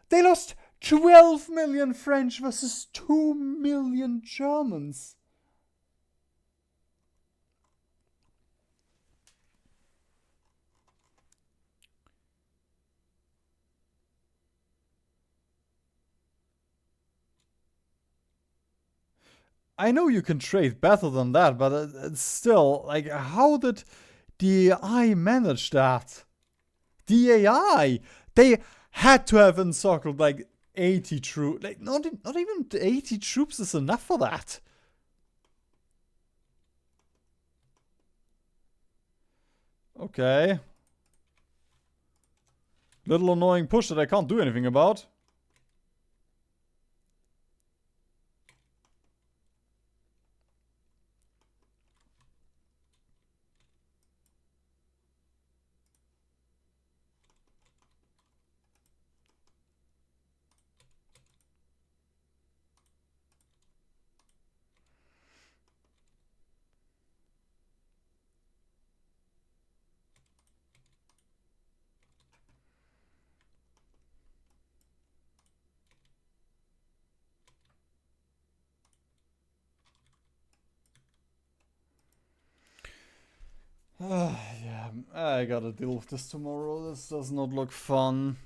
They lost 12 million French versus 2 million Germans. I know you can trade better than that, but it's still, like, how did the AI manage that? The AI! They had to have encircled, like, 80 troops. Like, not even 80 troops is enough for that. Okay. Little annoying push that I can't do anything about. Yeah, I gotta deal with this tomorrow. This does not look fun.